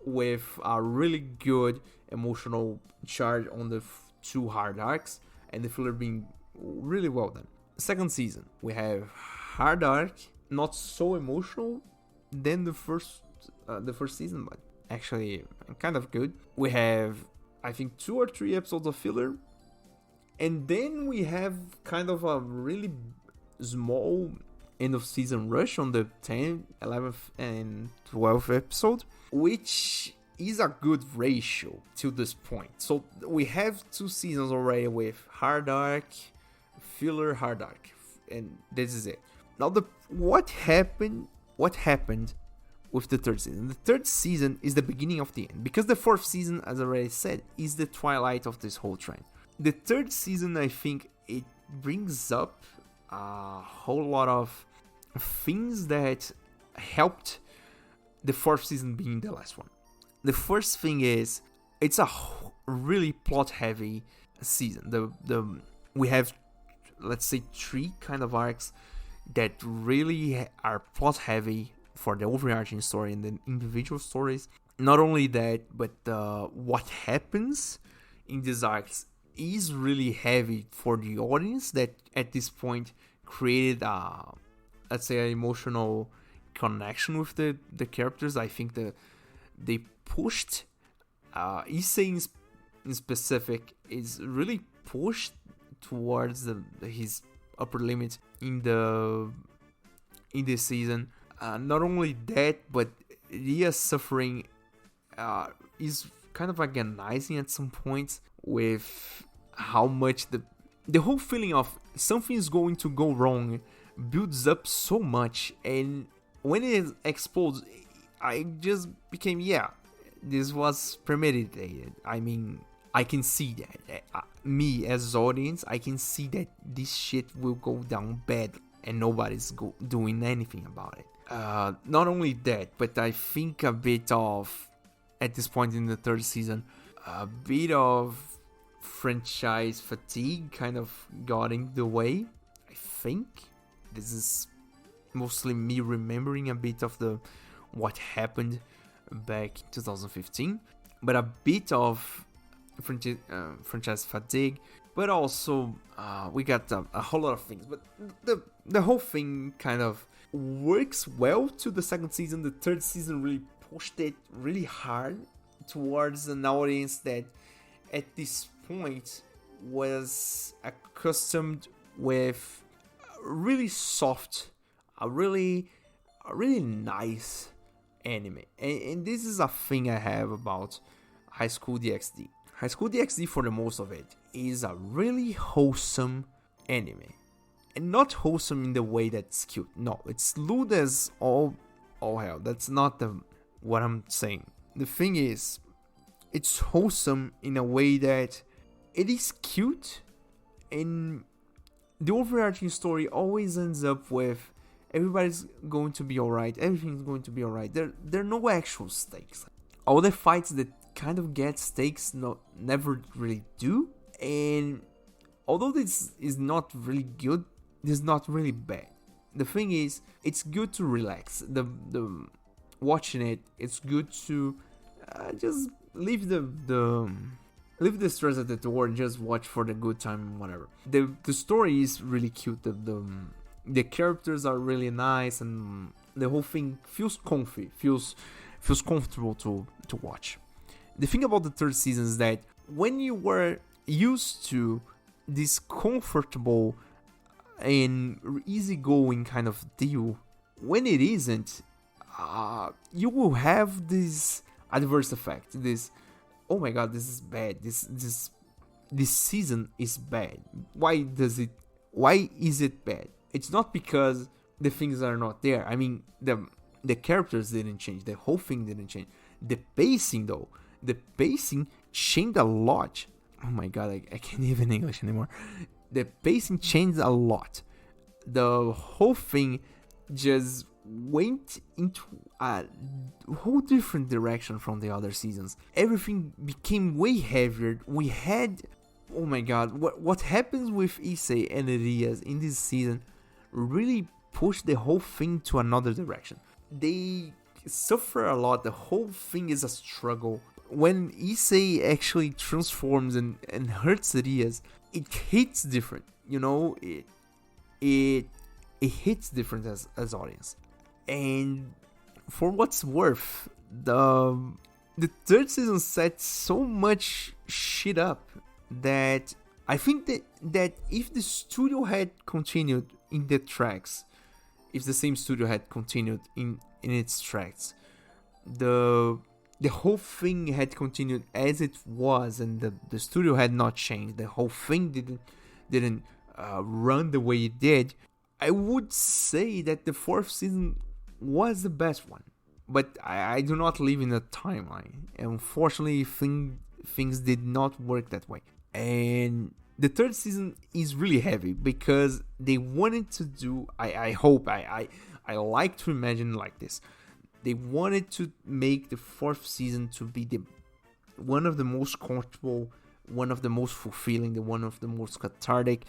with a really good emotional charge on the two hard arcs, and the filler being really well done. Second season, we have hard arc, not so emotional than the first season, but actually kind of good. We have, I think, 2 or 3 episodes of filler, and then we have kind of a really small end of season rush on the 10th, 11th, and 12th episode, which is a good ratio to this point. So we have 2 seasons already with hard arc, filler, hard arc, and this is it. Now, what happened with the third season? The third season is the beginning of the end, because the fourth season, as I already said, is the twilight of this whole trend. The third season, I think, it brings up a whole lot of things that helped the fourth season being the last one. The first thing is, it's a really plot heavy season. We have, let's say, 3 kind of arcs that really are plot heavy for the overarching story and the individual stories. Not only that, but what happens in these arcs is really heavy for the audience that at this point created let's say an emotional connection with the characters. I think they pushed Issei in specific is really pushed towards his upper limit in this season. Not only that, but Ria's suffering is kind of agonizing at some points, with how much the whole feeling of something is going to go wrong builds up so much, and when it explodes, I just became, this was premeditated. I mean, I can see that. Me as audience, I can see that this shit will go down bad and nobody's doing anything about it. Not only that, but I think a bit of, at this point in the third season, a bit of franchise fatigue kind of got in the way. I think this is mostly me remembering a bit of what happened back in 2015, but a bit of franchise fatigue, but also we got a whole lot of things. But the whole thing kind of works well to the second season. The third season really pushed it really hard towards an audience that at this point was accustomed with really soft, a really nice anime. And this is a thing I have about High School DxD. High School DxD, for the most of it, is a really wholesome anime. And not wholesome in the way that's cute. No, it's lewd as all hell. That's not what I'm saying. The thing is, it's wholesome in a way that it is cute, and the overarching story always ends up with everybody's going to be alright, everything's going to be alright. There are no actual stakes. All the fights that kind of get stakes never really do, and although this is not really good, this is not really bad. The thing is, it's good to relax. The watching it, it's good to just leave the stress at the door and just watch for the good time, whatever. The story is really cute. The characters are really nice, and the whole thing feels comfy, feels comfortable to watch. The thing about the third season is that when you were used to this comfortable and easygoing kind of deal, when it isn't, you will have this adverse effect. This, oh my god, this is bad. This season is bad. Why is it bad? It's not because the things are not there. I mean, the characters didn't change. The whole thing didn't change. The pacing, though, changed a lot. Oh my god, I can't even English anymore. The pacing changed a lot. The whole thing just went into a whole different direction from the other seasons. Everything became way heavier. We had, oh my god, what happens with Issei and Elias in this season really pushed the whole thing to another direction. They suffer a lot. The whole thing is a struggle. When Issei actually transforms and hurts Elias, it hits different. You know, it hits different as audience. And for what's worth, the third season set so much shit up that I think that if the studio had continued in the tracks, if the same studio had continued in its tracks, the whole thing had continued as it was, and the studio had not changed, the whole thing didn't run the way it did, I would say that the fourth season was the best one. But I do not live in a timeline. Unfortunately, things did not work that way. And the third season is really heavy because they wanted to do, I hope, I like to imagine like this. They wanted to make the fourth season to be one of the most comfortable, one of the most fulfilling, one of the most cathartic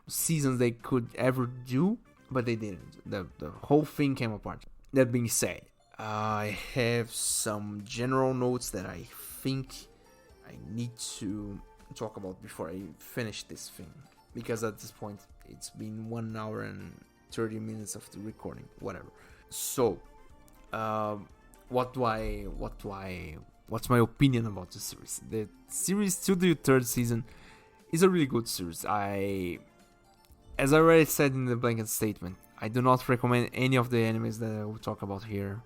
seasons they could ever do, but they didn't. The whole thing came apart. That being said, I have some general notes that I think I need to talk about before I finish this thing, because at this point it's been 1 hour and 30 minutes of the recording, whatever. So what's my opinion about the series? The series to the third season is a really good series. As I already said in the blanket statement, I do not recommend any of the animes that I will talk about here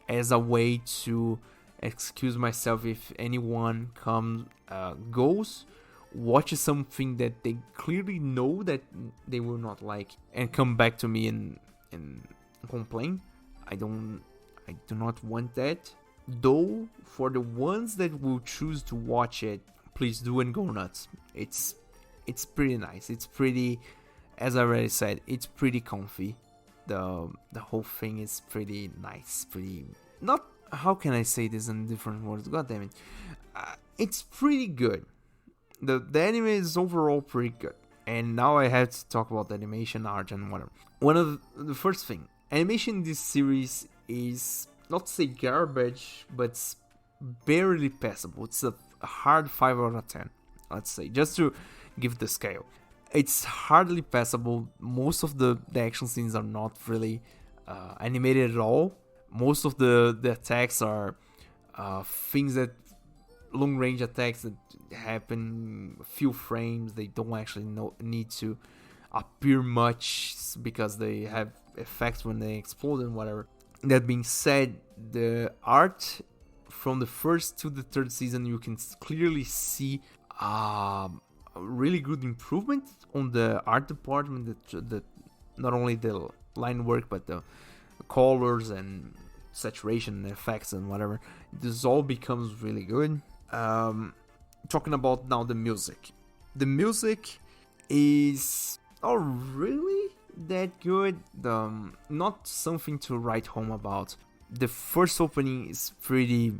as a way to excuse myself if anyone goes, watches something that they clearly know that they will not like, and come back to me and complain. I do not want that. Though, for the ones that will choose to watch it, please do and go nuts. It's pretty nice. It's pretty, as I already said, it's pretty comfy. The whole thing is pretty nice. Pretty, not, how can I say this in different words? God damn it. It's pretty good. The anime is overall pretty good. And now I have to talk about the animation, art, and whatever. One of the first thing, animation in this series is, not to say garbage, but it's barely passable. It's a hard 5 out of 10, let's say, just to give the scale. It's hardly passable. Most of the action scenes are not really animated at all. Most of the attacks are things that, long range attacks that happen a few frames. They don't actually need to appear much because they have effects when they explode and whatever. That being said, the art from the first to the third season, you can clearly see a really good improvement on the art department. The not only the line work, but the colors and saturation effects and whatever. This all becomes really good. Talking about now the music. The music is not really that good. Not something to write home about. The first opening is pretty,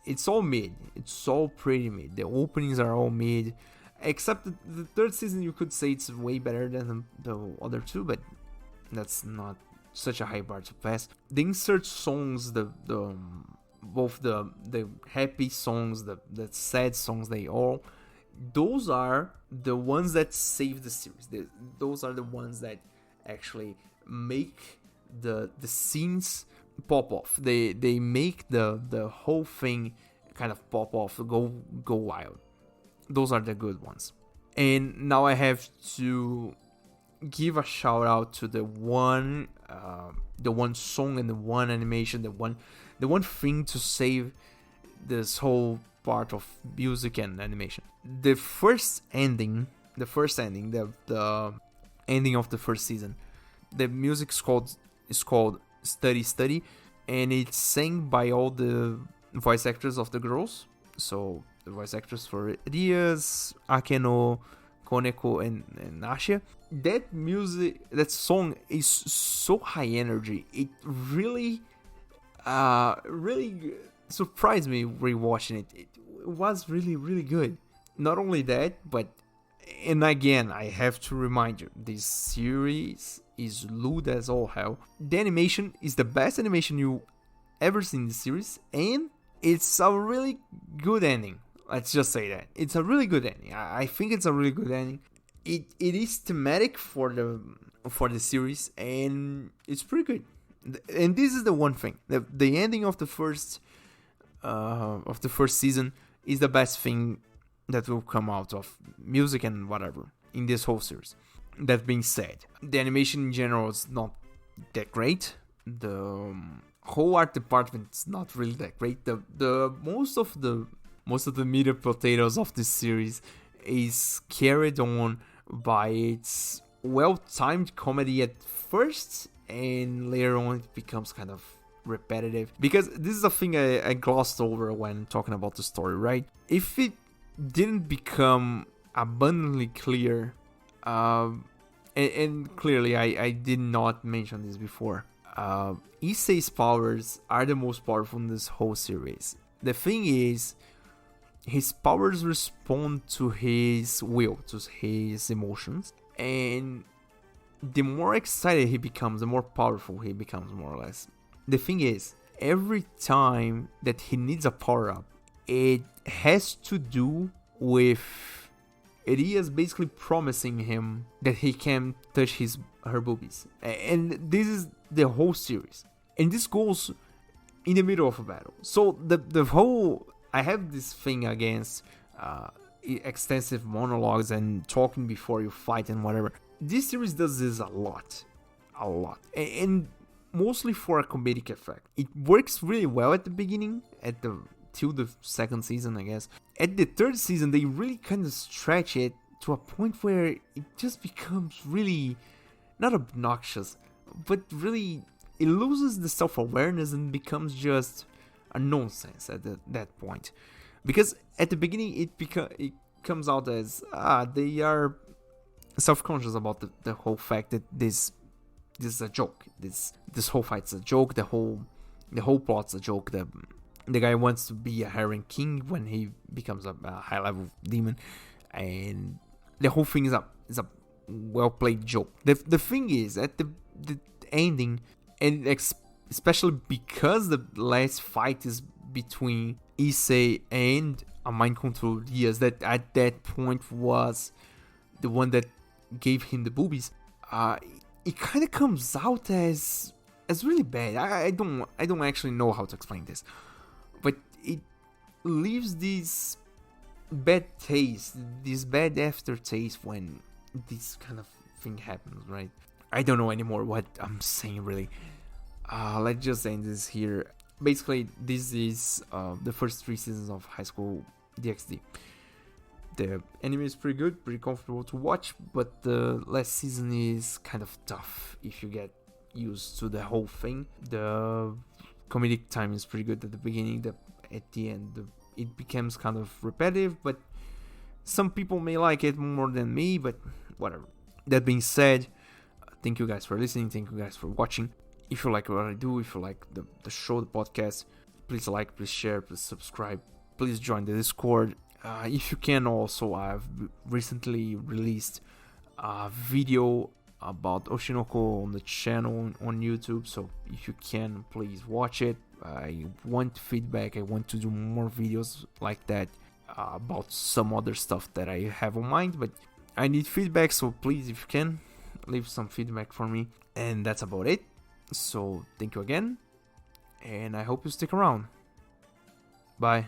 it's all mid. It's all pretty mid. The openings are all mid. Except the third season, you could say it's way better than the other two, but that's not such a high bar to pass. The insert songs, both the happy songs, the sad songs, those are the ones that save the series. Those are the ones that actually make the scenes pop off. They make the whole thing kind of pop off, go wild. Those are the good ones. And now I have to give a shout out to the one song and the one animation, the one thing to save this whole part of music and animation. The ending, the ending of the first season, the music is called Study Study, and it's sang by all the voice actors of the girls. So the voice actors for Rias, Akeno, Koneko, and Asha. That song is so high energy. It really surprised me rewatching it. It was really, really good. Not only that, but, and again, I have to remind you, this series is lewd as all hell. The animation is the best animation you ever seen in the series, and it's a really good ending. Let's just say that. It's a really good ending. I think it's a really good ending. It is thematic for the series, and it's pretty good. And this is the one thing. The ending of the first season is the best thing that will come out of music and whatever in this whole series. That being said, the animation in general is not that great. The whole art department is not really that great. The most of the meat and potatoes of this series is carried on by its well-timed comedy at first, and later on it becomes kind of repetitive. Because this is a thing I glossed over when talking about the story, right? If it didn't become abundantly clear, and clearly I did not mention this before, Issei's powers are the most powerful in this whole series. The thing is, his powers respond to his will, to his emotions, and the more excited he becomes, the more powerful he becomes, more or less. The thing is, every time that he needs a power-up, it has to do with Elias basically promising him that he can touch her boobies. And this is the whole series. And this goes in the middle of a battle. So the whole... I have this thing against extensive monologues and talking before you fight and whatever. This series does this a lot. And mostly for a comedic effect. It works really well at the beginning, till the second season, I guess. At the third season, they really kind of stretch it to a point where it just becomes really, not obnoxious, but really, it loses the self-awareness and becomes just a nonsense at that point. Because at the beginning, it comes out as, they are self-conscious about the whole fact that this is a joke. This whole fight's a joke. The whole plot's a joke. The guy wants to be a harem king when he becomes a high level demon, and the whole thing is a well played joke. The thing is, at the ending, and especially because the last fight is between Issei and a mind control Diaz, that at that point was the one that gave him the boobies. It kind of comes out as really bad. I don't actually know how to explain this, but it leaves this bad taste, this bad aftertaste when this kind of thing happens, right? I don't know anymore what I'm saying, really. Let's just end this here. Basically, this is the first 3 seasons of High School DxD. The anime is pretty good, pretty comfortable to watch, but the last season is kind of tough if you get used to the whole thing. The comedic time is pretty good at the beginning, at the end it becomes kind of repetitive, but some people may like it more than me, but whatever. That being said, thank you guys for listening, thank you guys for watching. If you like what I do, if you like the show, the podcast, please like, please share, please subscribe, please join the Discord. If you can also, I've recently released a video about Oshinoko on the channel on YouTube, so if you can, please watch it. I want feedback, I want to do more videos like that about some other stuff that I have on mind, but I need feedback, so please, if you can, leave some feedback for me. And that's about it. So thank you again, and I hope you stick around. Bye.